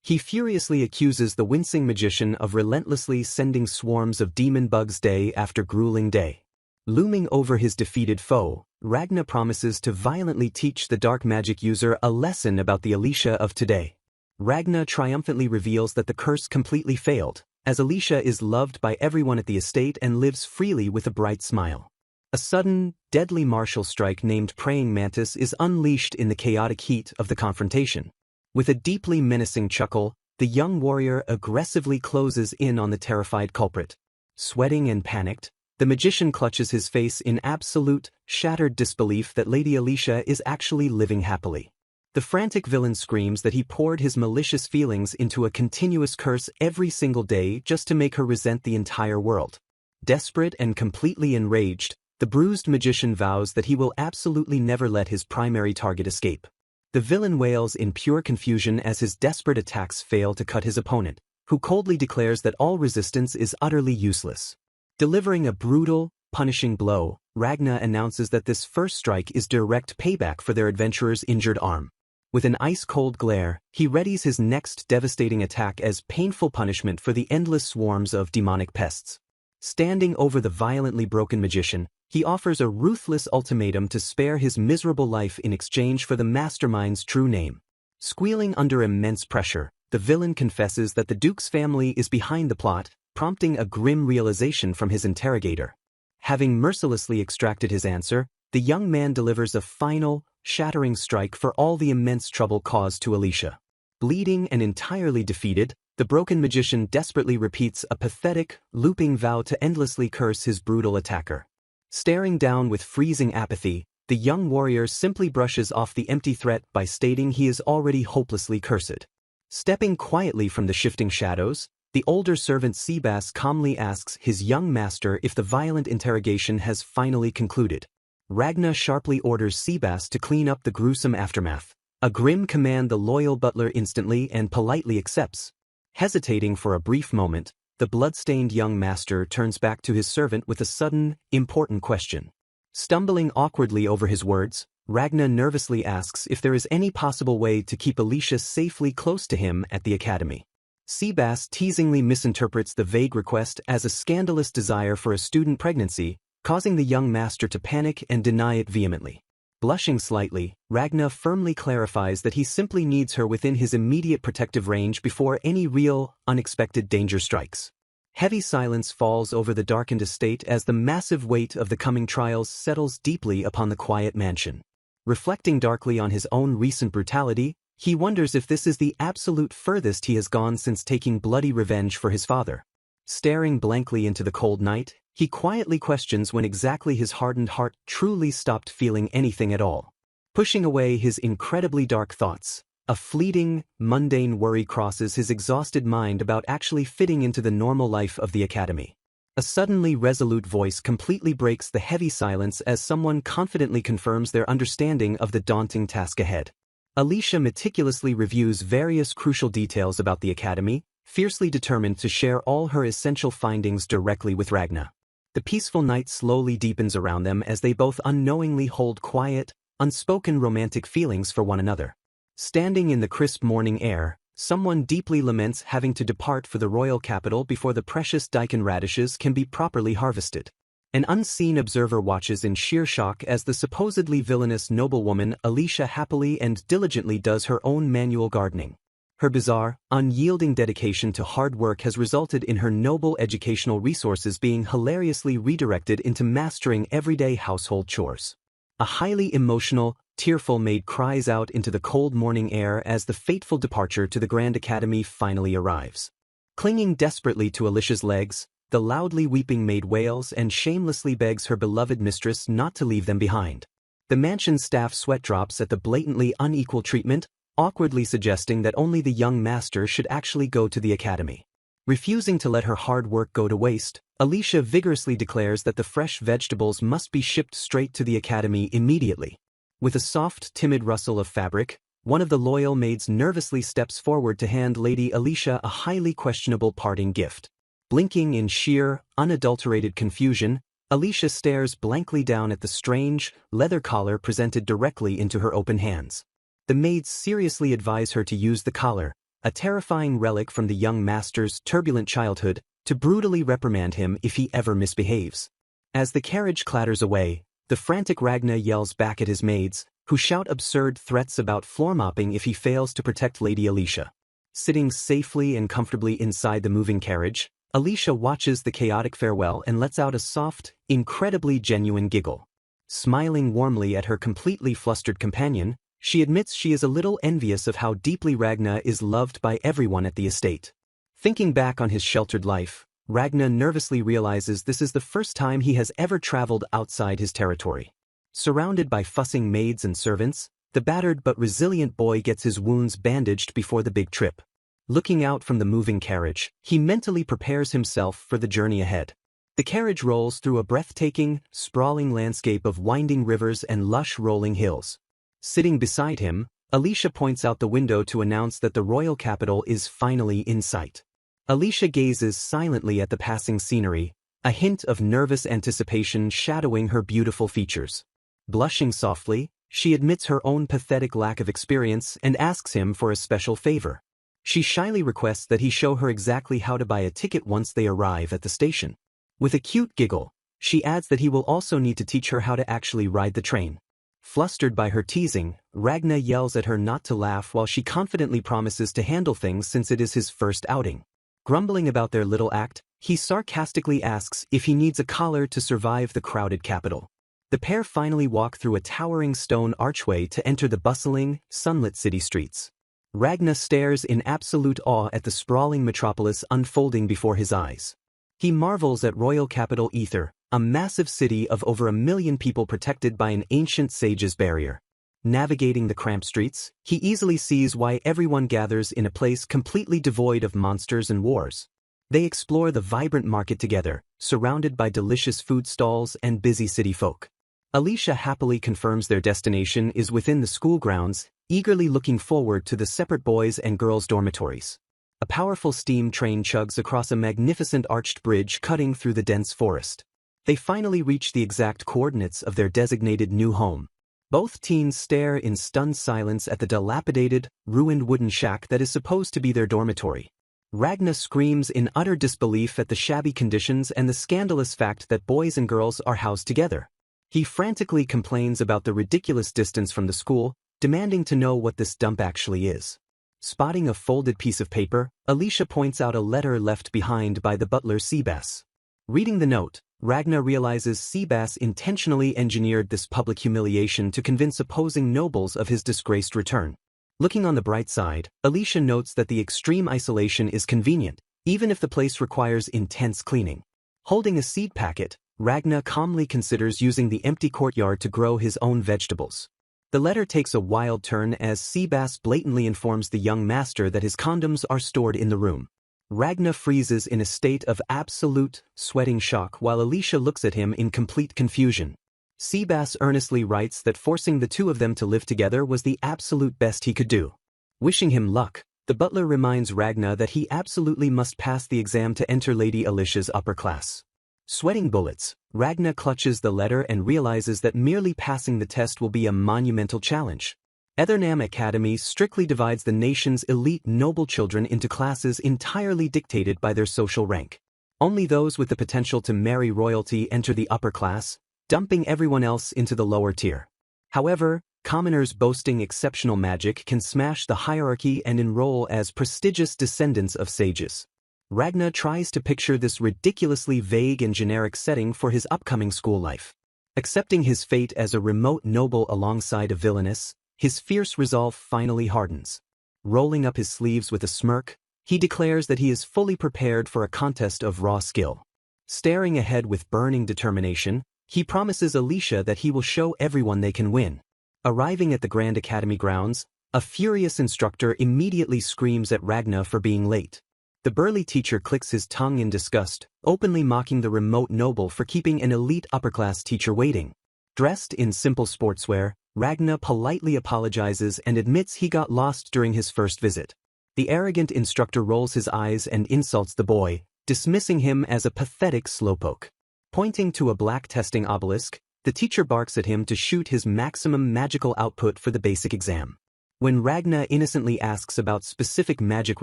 He furiously accuses the wincing magician of relentlessly sending swarms of demon bugs day after grueling day. Looming over his defeated foe, Ragna promises to violently teach the dark magic user a lesson about the Alicia of today. Ragna triumphantly reveals that the curse completely failed, as Alicia is loved by everyone at the estate and lives freely with a bright smile. A sudden, deadly martial strike named Praying Mantis is unleashed in the chaotic heat of the confrontation. With a deeply menacing chuckle, the young warrior aggressively closes in on the terrified culprit. Sweating and panicked, the magician clutches his face in absolute, shattered disbelief that Lady Alicia is actually living happily. The frantic villain screams that he poured his malicious feelings into a continuous curse every single day just to make her resent the entire world. Desperate and completely enraged, the bruised magician vows that he will absolutely never let his primary target escape. The villain wails in pure confusion as his desperate attacks fail to cut his opponent, who coldly declares that all resistance is utterly useless. Delivering a brutal, punishing blow, Ragna announces that this first strike is direct payback for their adventurer's injured arm. With an ice-cold glare, he readies his next devastating attack as painful punishment for the endless swarms of demonic pests. Standing over the violently broken magician, he offers a ruthless ultimatum to spare his miserable life in exchange for the mastermind's true name. Squealing under immense pressure, the villain confesses that the Duke's family is behind the plot, prompting a grim realization from his interrogator. Having mercilessly extracted his answer, the young man delivers a final, shattering strike for all the immense trouble caused to Alicia. Bleeding and entirely defeated, the broken magician desperately repeats a pathetic, looping vow to endlessly curse his brutal attacker. Staring down with freezing apathy, the young warrior simply brushes off the empty threat by stating he is already hopelessly cursed. Stepping quietly from the shifting shadows, the older servant Seabass calmly asks his young master if the violent interrogation has finally concluded. Ragna sharply orders Seabass to clean up the gruesome aftermath, a grim command the loyal butler instantly and politely accepts. Hesitating for a brief moment, the blood-stained young master turns back to his servant with a sudden, important question. Stumbling awkwardly over his words, Ragna nervously asks if there is any possible way to keep Alicia safely close to him at the academy. Seabass teasingly misinterprets the vague request as a scandalous desire for a student pregnancy, causing the young master to panic and deny it vehemently. Blushing slightly, Ragna firmly clarifies that he simply needs her within his immediate protective range before any real, unexpected danger strikes. Heavy silence falls over the darkened estate as the massive weight of the coming trials settles deeply upon the quiet mansion. Reflecting darkly on his own recent brutality, he wonders if this is the absolute furthest he has gone since taking bloody revenge for his father. Staring blankly into the cold night, he quietly questions when exactly his hardened heart truly stopped feeling anything at all. Pushing away his incredibly dark thoughts, a fleeting, mundane worry crosses his exhausted mind about actually fitting into the normal life of the academy. A suddenly resolute voice completely breaks the heavy silence as someone confidently confirms their understanding of the daunting task ahead. Alicia meticulously reviews various crucial details about the academy, fiercely determined to share all her essential findings directly with Ragna. The peaceful night slowly deepens around them as they both unknowingly hold quiet, unspoken romantic feelings for one another. Standing in the crisp morning air, someone deeply laments having to depart for the royal capital before the precious daikon radishes can be properly harvested. An unseen observer watches in sheer shock as the supposedly villainous noblewoman Alicia happily and diligently does her own manual gardening. Her bizarre, unyielding dedication to hard work has resulted in her noble educational resources being hilariously redirected into mastering everyday household chores. A highly emotional, tearful maid cries out into the cold morning air as the fateful departure to the Grand Academy finally arrives. Clinging desperately to Alicia's legs, the loudly weeping maid wails and shamelessly begs her beloved mistress not to leave them behind. The mansion staff sweat drops at the blatantly unequal treatment, awkwardly suggesting that only the young master should actually go to the academy. Refusing to let her hard work go to waste, Alicia vigorously declares that the fresh vegetables must be shipped straight to the academy immediately. With a soft, timid rustle of fabric, one of the loyal maids nervously steps forward to hand Lady Alicia a highly questionable parting gift. Blinking in sheer, unadulterated confusion, Alicia stares blankly down at the strange, leather collar presented directly into her open hands. The maids seriously advise her to use the collar, a terrifying relic from the young master's turbulent childhood, to brutally reprimand him if he ever misbehaves. As the carriage clatters away, the frantic Ragnar yells back at his maids, who shout absurd threats about floor-mopping if he fails to protect Lady Alicia. Sitting safely and comfortably inside the moving carriage, Alicia watches the chaotic farewell and lets out a soft, incredibly genuine giggle. Smiling warmly at her completely flustered companion, she admits she is a little envious of how deeply Ragnar is loved by everyone at the estate. Thinking back on his sheltered life, Ragnar nervously realizes this is the first time he has ever traveled outside his territory. Surrounded by fussing maids and servants, the battered but resilient boy gets his wounds bandaged before the big trip. Looking out from the moving carriage, he mentally prepares himself for the journey ahead. The carriage rolls through a breathtaking, sprawling landscape of winding rivers and lush rolling hills. Sitting beside him, Alicia points out the window to announce that the royal capital is finally in sight. Alicia gazes silently at the passing scenery, a hint of nervous anticipation shadowing her beautiful features. Blushing softly, she admits her own pathetic lack of experience and asks him for a special favor. She shyly requests that he show her exactly how to buy a ticket once they arrive at the station. With a cute giggle, she adds that he will also need to teach her how to actually ride the train. Flustered by her teasing, Ragnar yells at her not to laugh while she confidently promises to handle things since it is his first outing. Grumbling about their little act, he sarcastically asks if he needs a collar to survive the crowded capital. The pair finally walk through a towering stone archway to enter the bustling, sunlit city streets. Ragnar stares in absolute awe at the sprawling metropolis unfolding before his eyes. He marvels at royal capital Ether, a massive city of over 1 million people protected by an ancient sage's barrier. Navigating the cramped streets, he easily sees why everyone gathers in a place completely devoid of monsters and wars. They explore the vibrant market together, surrounded by delicious food stalls and busy city folk. Alicia happily confirms their destination is within the school grounds, eagerly looking forward to the separate boys' and girls' dormitories. A powerful steam train chugs across a magnificent arched bridge cutting through the dense forest. They finally reach the exact coordinates of their designated new home. Both teens stare in stunned silence at the dilapidated, ruined wooden shack that is supposed to be their dormitory. Ragnar screams in utter disbelief at the shabby conditions and the scandalous fact that boys and girls are housed together. He frantically complains about the ridiculous distance from the school, demanding to know what this dump actually is. Spotting a folded piece of paper, Alicia points out a letter left behind by the butler Seabass. Reading the note, Ragnar realizes Seabass intentionally engineered this public humiliation to convince opposing nobles of his disgraced return. Looking on the bright side, Alicia notes that the extreme isolation is convenient, even if the place requires intense cleaning. Holding a seed packet, Ragnar calmly considers using the empty courtyard to grow his own vegetables. The letter takes a wild turn as Seabass blatantly informs the young master that his condoms are stored in the room. Ragnar freezes in a state of absolute, sweating shock while Alicia looks at him in complete confusion. Seabass earnestly writes that forcing the two of them to live together was the absolute best he could do. Wishing him luck, the butler reminds Ragnar that he absolutely must pass the exam to enter Lady Alicia's upper class. Sweating bullets, Ragnar clutches the letter and realizes that merely passing the test will be a monumental challenge. Ethernam Academy strictly divides the nation's elite noble children into classes entirely dictated by their social rank. Only those with the potential to marry royalty enter the upper class, dumping everyone else into the lower tier. However, commoners boasting exceptional magic can smash the hierarchy and enroll as prestigious descendants of sages. Ragnar tries to picture this ridiculously vague and generic setting for his upcoming school life. Accepting his fate as a remote noble alongside a villainess, his fierce resolve finally hardens. Rolling up his sleeves with a smirk, he declares that he is fully prepared for a contest of raw skill. Staring ahead with burning determination, he promises Alicia that he will show everyone they can win. Arriving at the Grand Academy grounds, a furious instructor immediately screams at Ragna for being late. The burly teacher clicks his tongue in disgust, openly mocking the remote noble for keeping an elite upper-class teacher waiting. Dressed in simple sportswear, Ragna politely apologizes and admits he got lost during his first visit. The arrogant instructor rolls his eyes and insults the boy, dismissing him as a pathetic slowpoke. Pointing to a black testing obelisk, the teacher barks at him to shoot his maximum magical output for the basic exam. When Ragna innocently asks about specific magic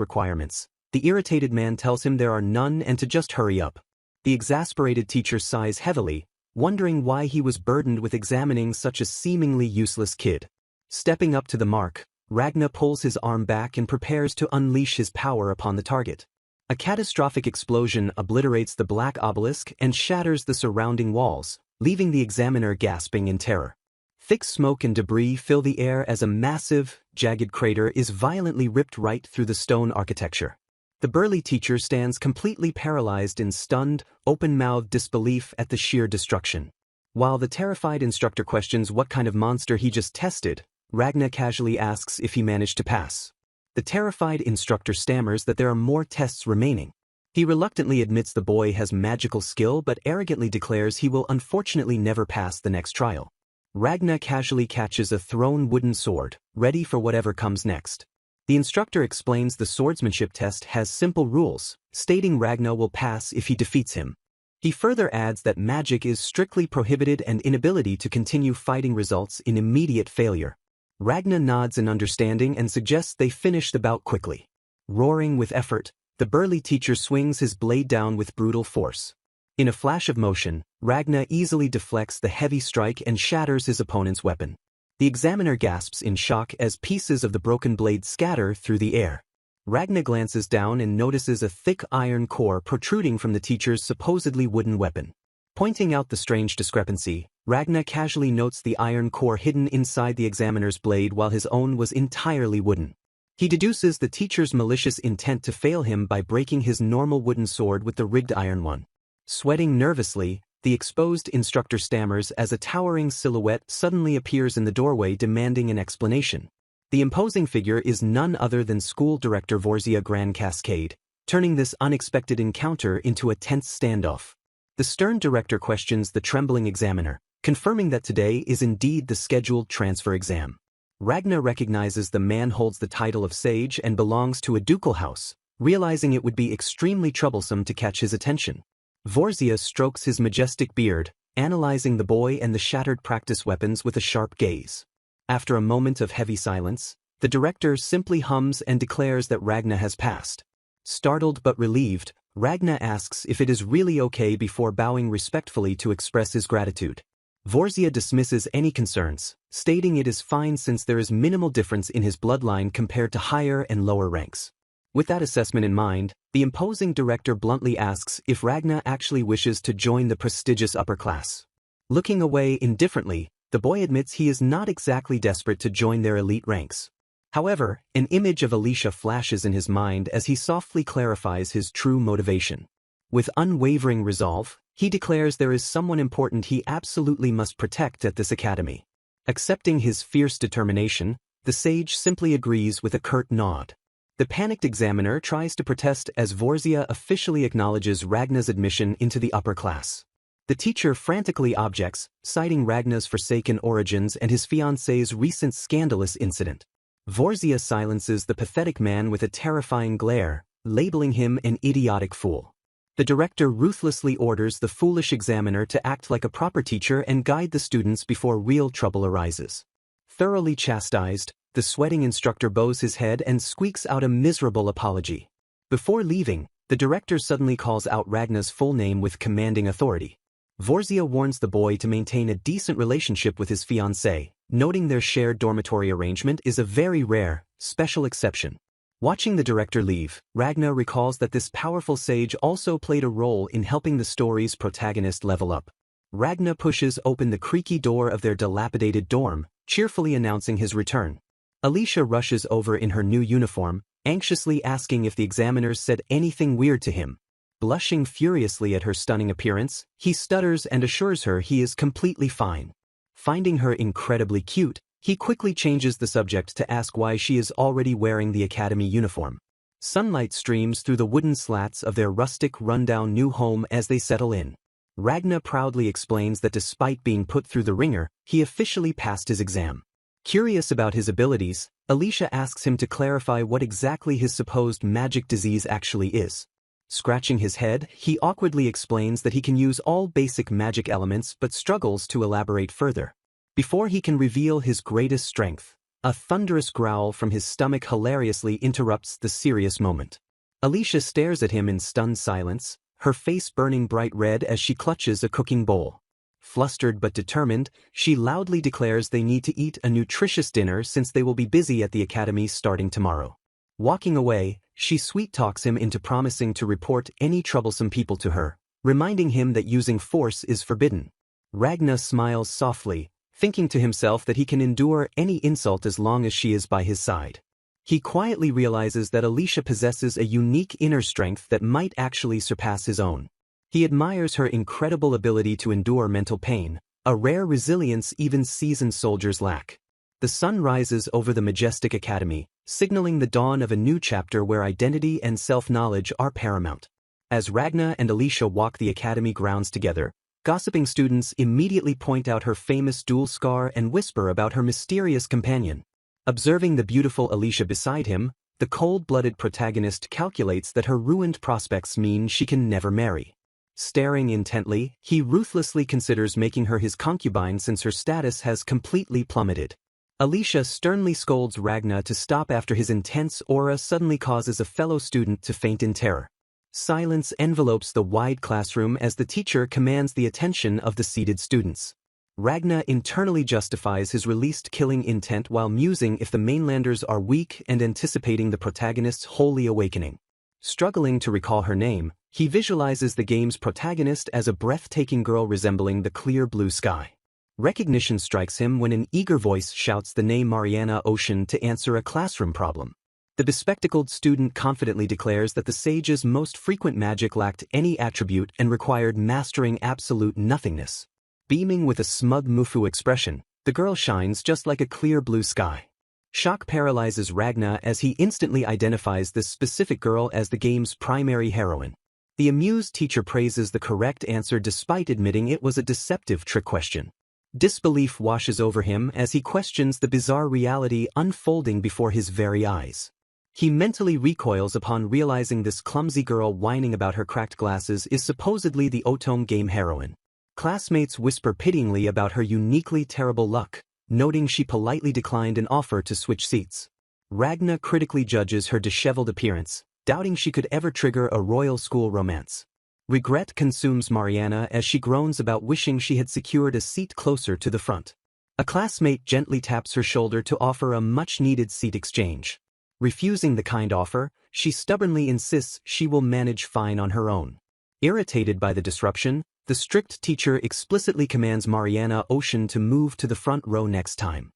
requirements, the irritated man tells him there are none and to just hurry up. The exasperated teacher sighs heavily, wondering why he was burdened with examining such a seemingly useless kid. Stepping up to the mark, Ragna pulls his arm back and prepares to unleash his power upon the target. A catastrophic explosion obliterates the black obelisk and shatters the surrounding walls, leaving the examiner gasping in terror. Thick smoke and debris fill the air as a massive, jagged crater is violently ripped right through the stone architecture. The burly teacher stands completely paralyzed in stunned, open-mouthed disbelief at the sheer destruction. While the terrified instructor questions what kind of monster he just tested, Ragna casually asks if he managed to pass. The terrified instructor stammers that there are more tests remaining. He reluctantly admits the boy has magical skill but arrogantly declares he will unfortunately never pass the next trial. Ragna casually catches a thrown wooden sword, ready for whatever comes next. The instructor explains the swordsmanship test has simple rules, stating Ragna will pass if he defeats him. He further adds that magic is strictly prohibited and inability to continue fighting results in immediate failure. Ragna nods in understanding and suggests they finish the bout quickly. Roaring with effort, the burly teacher swings his blade down with brutal force. In a flash of motion, Ragna easily deflects the heavy strike and shatters his opponent's weapon. The examiner gasps in shock as pieces of the broken blade scatter through the air. Ragna glances down and notices a thick iron core protruding from the teacher's supposedly wooden weapon. Pointing out the strange discrepancy, Ragna casually notes the iron core hidden inside the examiner's blade while his own was entirely wooden. He deduces the teacher's malicious intent to fail him by breaking his normal wooden sword with the rigged iron one. Sweating nervously, the exposed instructor stammers as a towering silhouette suddenly appears in the doorway demanding an explanation. The imposing figure is none other than school director Vorzia Grand Cascade, turning this unexpected encounter into a tense standoff. The stern director questions the trembling examiner, confirming that today is indeed the scheduled transfer exam. Ragna recognizes the man holds the title of sage and belongs to a ducal house, realizing it would be extremely troublesome to catch his attention. Vorzia strokes his majestic beard, analyzing the boy and the shattered practice weapons with a sharp gaze. After a moment of heavy silence, the director simply hums and declares that Ragna has passed. Startled but relieved, Ragna asks if it is really okay before bowing respectfully to express his gratitude. Vorzia dismisses any concerns, stating it is fine since there is minimal difference in his bloodline compared to higher and lower ranks. With that assessment in mind, the imposing director bluntly asks if Ragna actually wishes to join the prestigious upper class. Looking away indifferently, the boy admits he is not exactly desperate to join their elite ranks. However, an image of Alicia flashes in his mind as he softly clarifies his true motivation. With unwavering resolve, he declares there is someone important he absolutely must protect at this academy. Accepting his fierce determination, the sage simply agrees with a curt nod. The panicked examiner tries to protest as Vorzia officially acknowledges Ragna's admission into the upper class. The teacher frantically objects, citing Ragna's forsaken origins and his fiancée's recent scandalous incident. Vorzia silences the pathetic man with a terrifying glare, labeling him an idiotic fool. The director ruthlessly orders the foolish examiner to act like a proper teacher and guide the students before real trouble arises. Thoroughly chastised, the sweating instructor bows his head and squeaks out a miserable apology. Before leaving, the director suddenly calls out Ragna's full name with commanding authority. Vorzia warns the boy to maintain a decent relationship with his fiancée, noting their shared dormitory arrangement is a very rare, special exception. Watching the director leave, Ragna recalls that this powerful sage also played a role in helping the story's protagonist level up. Ragna pushes open the creaky door of their dilapidated dorm, cheerfully announcing his return. Alicia rushes over in her new uniform, anxiously asking if the examiners said anything weird to him. Blushing furiously at her stunning appearance, he stutters and assures her he is completely fine. Finding her incredibly cute, he quickly changes the subject to ask why she is already wearing the academy uniform. Sunlight streams through the wooden slats of their rustic, rundown new home as they settle in. Ragna proudly explains that despite being put through the ringer, he officially passed his exam. Curious about his abilities, Alicia asks him to clarify what exactly his supposed magic disease actually is. Scratching his head, he awkwardly explains that he can use all basic magic elements but struggles to elaborate further. Before he can reveal his greatest strength, a thunderous growl from his stomach hilariously interrupts the serious moment. Alicia stares at him in stunned silence, her face burning bright red as she clutches a cooking bowl. Flustered but determined, she loudly declares they need to eat a nutritious dinner since they will be busy at the academy starting tomorrow. Walking away, she sweet-talks him into promising to report any troublesome people to her, reminding him that using force is forbidden. Ragna smiles softly, thinking to himself that he can endure any insult as long as she is by his side. He quietly realizes that Alicia possesses a unique inner strength that might actually surpass his own. He admires her incredible ability to endure mental pain, a rare resilience even seasoned soldiers lack. The sun rises over the majestic academy, signaling the dawn of a new chapter where identity and self-knowledge are paramount. As Ragna and Alicia walk the academy grounds together, gossiping students immediately point out her famous duel scar and whisper about her mysterious companion. Observing the beautiful Alicia beside him, the cold-blooded protagonist calculates that her ruined prospects mean she can never marry. Staring intently, he ruthlessly considers making her his concubine since her status has completely plummeted. Alicia sternly scolds Ragna to stop after his intense aura suddenly causes a fellow student to faint in terror. Silence envelopes the wide classroom as the teacher commands the attention of the seated students. Ragna internally justifies his released killing intent while musing if the mainlanders are weak and anticipating the protagonist's holy awakening. Struggling to recall her name, he visualizes the game's protagonist as a breathtaking girl resembling the clear blue sky. Recognition strikes him when an eager voice shouts the name Mariana Ocean to answer a classroom problem. The bespectacled student confidently declares that the sage's most frequent magic lacked any attribute and required mastering absolute nothingness. Beaming with a smug Mufu expression, the girl shines just like a clear blue sky. Shock paralyzes Ragna as he instantly identifies this specific girl as the game's primary heroine. The amused teacher praises the correct answer despite admitting it was a deceptive trick question. Disbelief washes over him as he questions the bizarre reality unfolding before his very eyes. He mentally recoils upon realizing this clumsy girl whining about her cracked glasses is supposedly the Otome game heroine. Classmates whisper pityingly about her uniquely terrible luck, noting she politely declined an offer to switch seats. Ragna critically judges her disheveled appearance, doubting she could ever trigger a royal school romance. Regret consumes Mariana as she groans about wishing she had secured a seat closer to the front. A classmate gently taps her shoulder to offer a much-needed seat exchange. Refusing the kind offer, she stubbornly insists she will manage fine on her own. Irritated by the disruption, the strict teacher explicitly commands Mariana Ocean to move to the front row next time.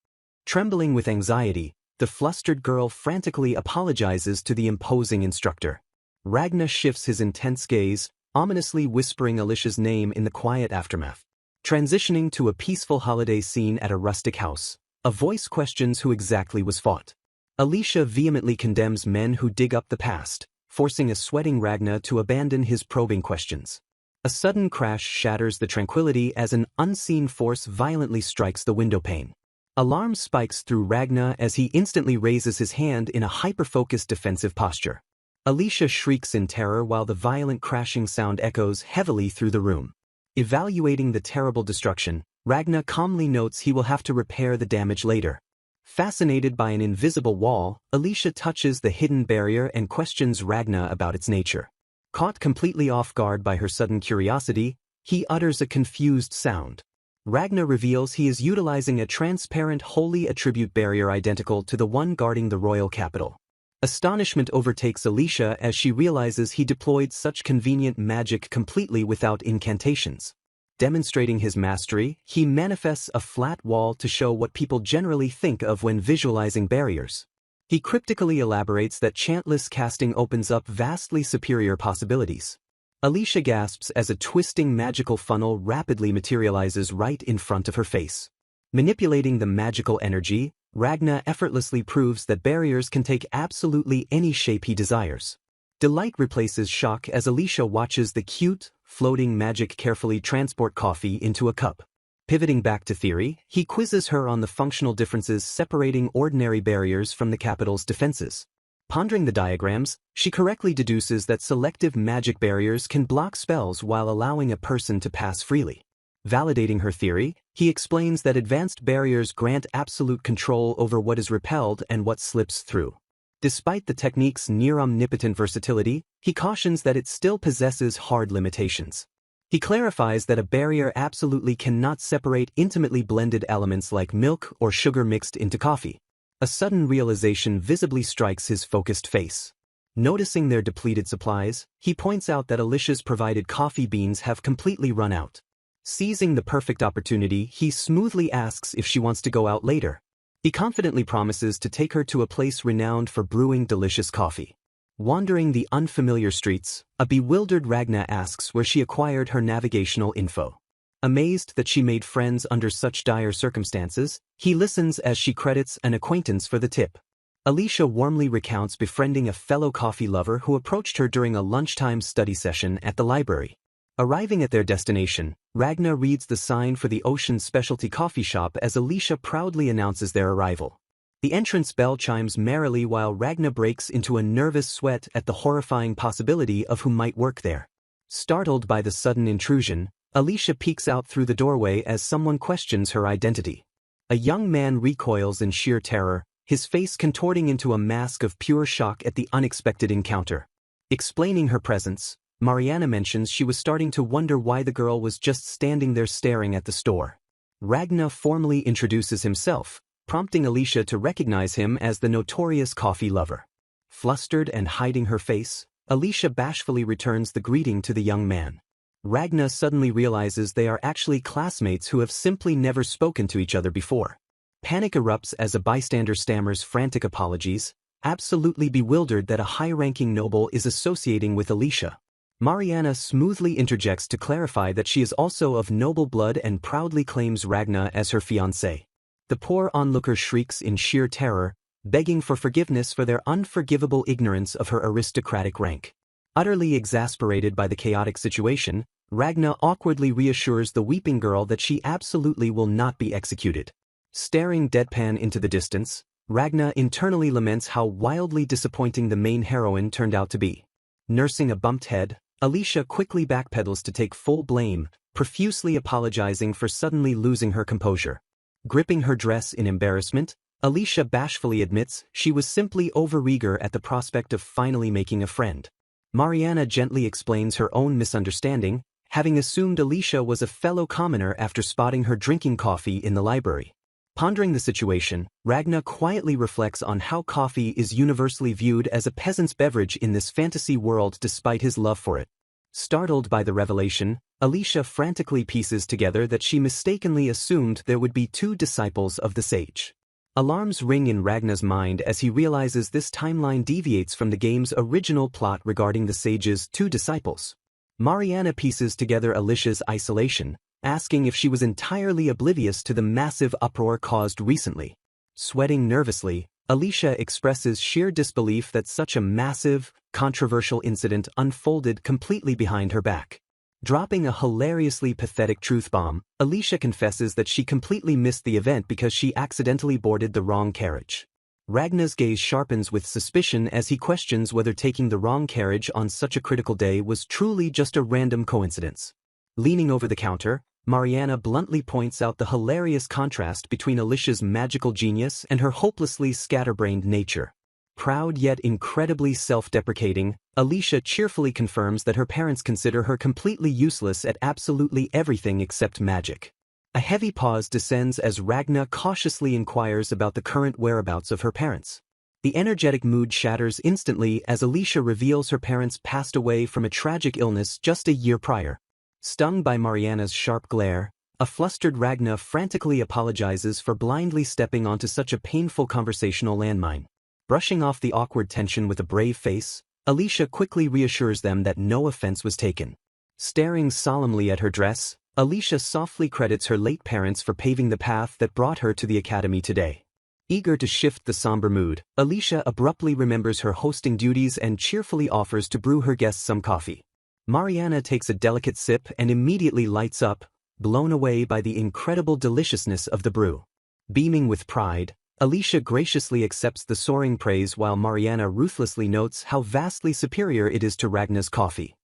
Trembling with anxiety, the flustered girl frantically apologizes to the imposing instructor. Ragna shifts his intense gaze, ominously whispering Alicia's name in the quiet aftermath. Transitioning to a peaceful holiday scene at a rustic house, a voice questions who exactly was fought. Alicia vehemently condemns men who dig up the past, forcing a sweating Ragna to abandon his probing questions. A sudden crash shatters the tranquility as an unseen force violently strikes the window pane. Alarm spikes through Ragna as he instantly raises his hand in a hyper-focused defensive posture. Alicia shrieks in terror while the violent crashing sound echoes heavily through the room. Evaluating the terrible destruction, Ragna calmly notes he will have to repair the damage later. Fascinated by an invisible wall, Alicia touches the hidden barrier and questions Ragna about its nature. Caught completely off guard by her sudden curiosity, he utters a confused sound. Ragna reveals he is utilizing a transparent holy attribute barrier identical to the one guarding the royal capital. Astonishment overtakes Alicia as she realizes he deployed such convenient magic completely without incantations. Demonstrating his mastery, he manifests a flat wall to show what people generally think of when visualizing barriers. He cryptically elaborates that chantless casting opens up vastly superior possibilities. Alicia gasps as a twisting magical funnel rapidly materializes right in front of her face. Manipulating the magical energy, Ragna effortlessly proves that barriers can take absolutely any shape he desires. Delight replaces shock as Alicia watches the cute, floating magic carefully transport coffee into a cup. Pivoting back to theory, he quizzes her on the functional differences separating ordinary barriers from the capital's defenses. Pondering the diagrams, she correctly deduces that selective magic barriers can block spells while allowing a person to pass freely. Validating her theory, he explains that advanced barriers grant absolute control over what is repelled and what slips through. Despite the technique's near-omnipotent versatility, he cautions that it still possesses hard limitations. He clarifies that a barrier absolutely cannot separate intimately blended elements like milk or sugar mixed into coffee. A sudden realization visibly strikes his focused face. Noticing their depleted supplies, he points out that Alicia's provided coffee beans have completely run out. Seizing the perfect opportunity, he smoothly asks if she wants to go out later. He confidently promises to take her to a place renowned for brewing delicious coffee. Wandering the unfamiliar streets, a bewildered Ragna asks where she acquired her navigational info. Amazed that she made friends under such dire circumstances, he listens as she credits an acquaintance for the tip. Alicia warmly recounts befriending a fellow coffee lover who approached her during a lunchtime study session at the library. Arriving at their destination, Ragna reads the sign for the Ocean Specialty Coffee Shop as Alicia proudly announces their arrival. The entrance bell chimes merrily while Ragna breaks into a nervous sweat at the horrifying possibility of who might work there. Startled by the sudden intrusion, Alicia peeks out through the doorway as someone questions her identity. A young man recoils in sheer terror, his face contorting into a mask of pure shock at the unexpected encounter. Explaining her presence, Mariana mentions she was starting to wonder why the girl was just standing there staring at the store. Ragna formally introduces himself, prompting Alicia to recognize him as the notorious coffee lover. Flustered and hiding her face, Alicia bashfully returns the greeting to the young man. Ragna suddenly realizes they are actually classmates who have simply never spoken to each other before. Panic erupts as a bystander stammers frantic apologies, absolutely bewildered that a high-ranking noble is associating with Alicia. Mariana smoothly interjects to clarify that she is also of noble blood and proudly claims Ragna as her fiancé. The poor onlooker shrieks in sheer terror, begging for forgiveness for their unforgivable ignorance of her aristocratic rank. Utterly exasperated by the chaotic situation, Ragna awkwardly reassures the weeping girl that she absolutely will not be executed. Staring deadpan into the distance, Ragna internally laments how wildly disappointing the main heroine turned out to be. Nursing a bumped head, Alicia quickly backpedals to take full blame, profusely apologizing for suddenly losing her composure. Gripping her dress in embarrassment, Alicia bashfully admits she was simply overeager at the prospect of finally making a friend. Mariana gently explains her own misunderstanding, having assumed Alicia was a fellow commoner after spotting her drinking coffee in the library. Pondering the situation, Ragna quietly reflects on how coffee is universally viewed as a peasant's beverage in this fantasy world despite his love for it. Startled by the revelation, Alicia frantically pieces together that she mistakenly assumed there would be two disciples of the sage. Alarms ring in Ragna's mind as he realizes this timeline deviates from the game's original plot regarding the sage's two disciples. Mariana pieces together Alicia's isolation, asking if she was entirely oblivious to the massive uproar caused recently. Sweating nervously, Alicia expresses sheer disbelief that such a massive, controversial incident unfolded completely behind her back. Dropping a hilariously pathetic truth bomb, Alicia confesses that she completely missed the event because she accidentally boarded the wrong carriage. Ragna's gaze sharpens with suspicion as he questions whether taking the wrong carriage on such a critical day was truly just a random coincidence. Leaning over the counter, Mariana bluntly points out the hilarious contrast between Alicia's magical genius and her hopelessly scatterbrained nature. Proud yet incredibly self-deprecating, Alicia cheerfully confirms that her parents consider her completely useless at absolutely everything except magic. A heavy pause descends as Ragna cautiously inquires about the current whereabouts of her parents. The energetic mood shatters instantly as Alicia reveals her parents passed away from a tragic illness just a year prior. Stung by Mariana's sharp glare, a flustered Ragna frantically apologizes for blindly stepping onto such a painful conversational landmine. Brushing off the awkward tension with a brave face, Alicia quickly reassures them that no offense was taken. Staring solemnly at her dress, Alicia softly credits her late parents for paving the path that brought her to the academy today. Eager to shift the somber mood, Alicia abruptly remembers her hosting duties and cheerfully offers to brew her guests some coffee. Mariana takes a delicate sip and immediately lights up, blown away by the incredible deliciousness of the brew. Beaming with pride, Alicia graciously accepts the soaring praise while Mariana ruthlessly notes how vastly superior it is to Ragna's coffee.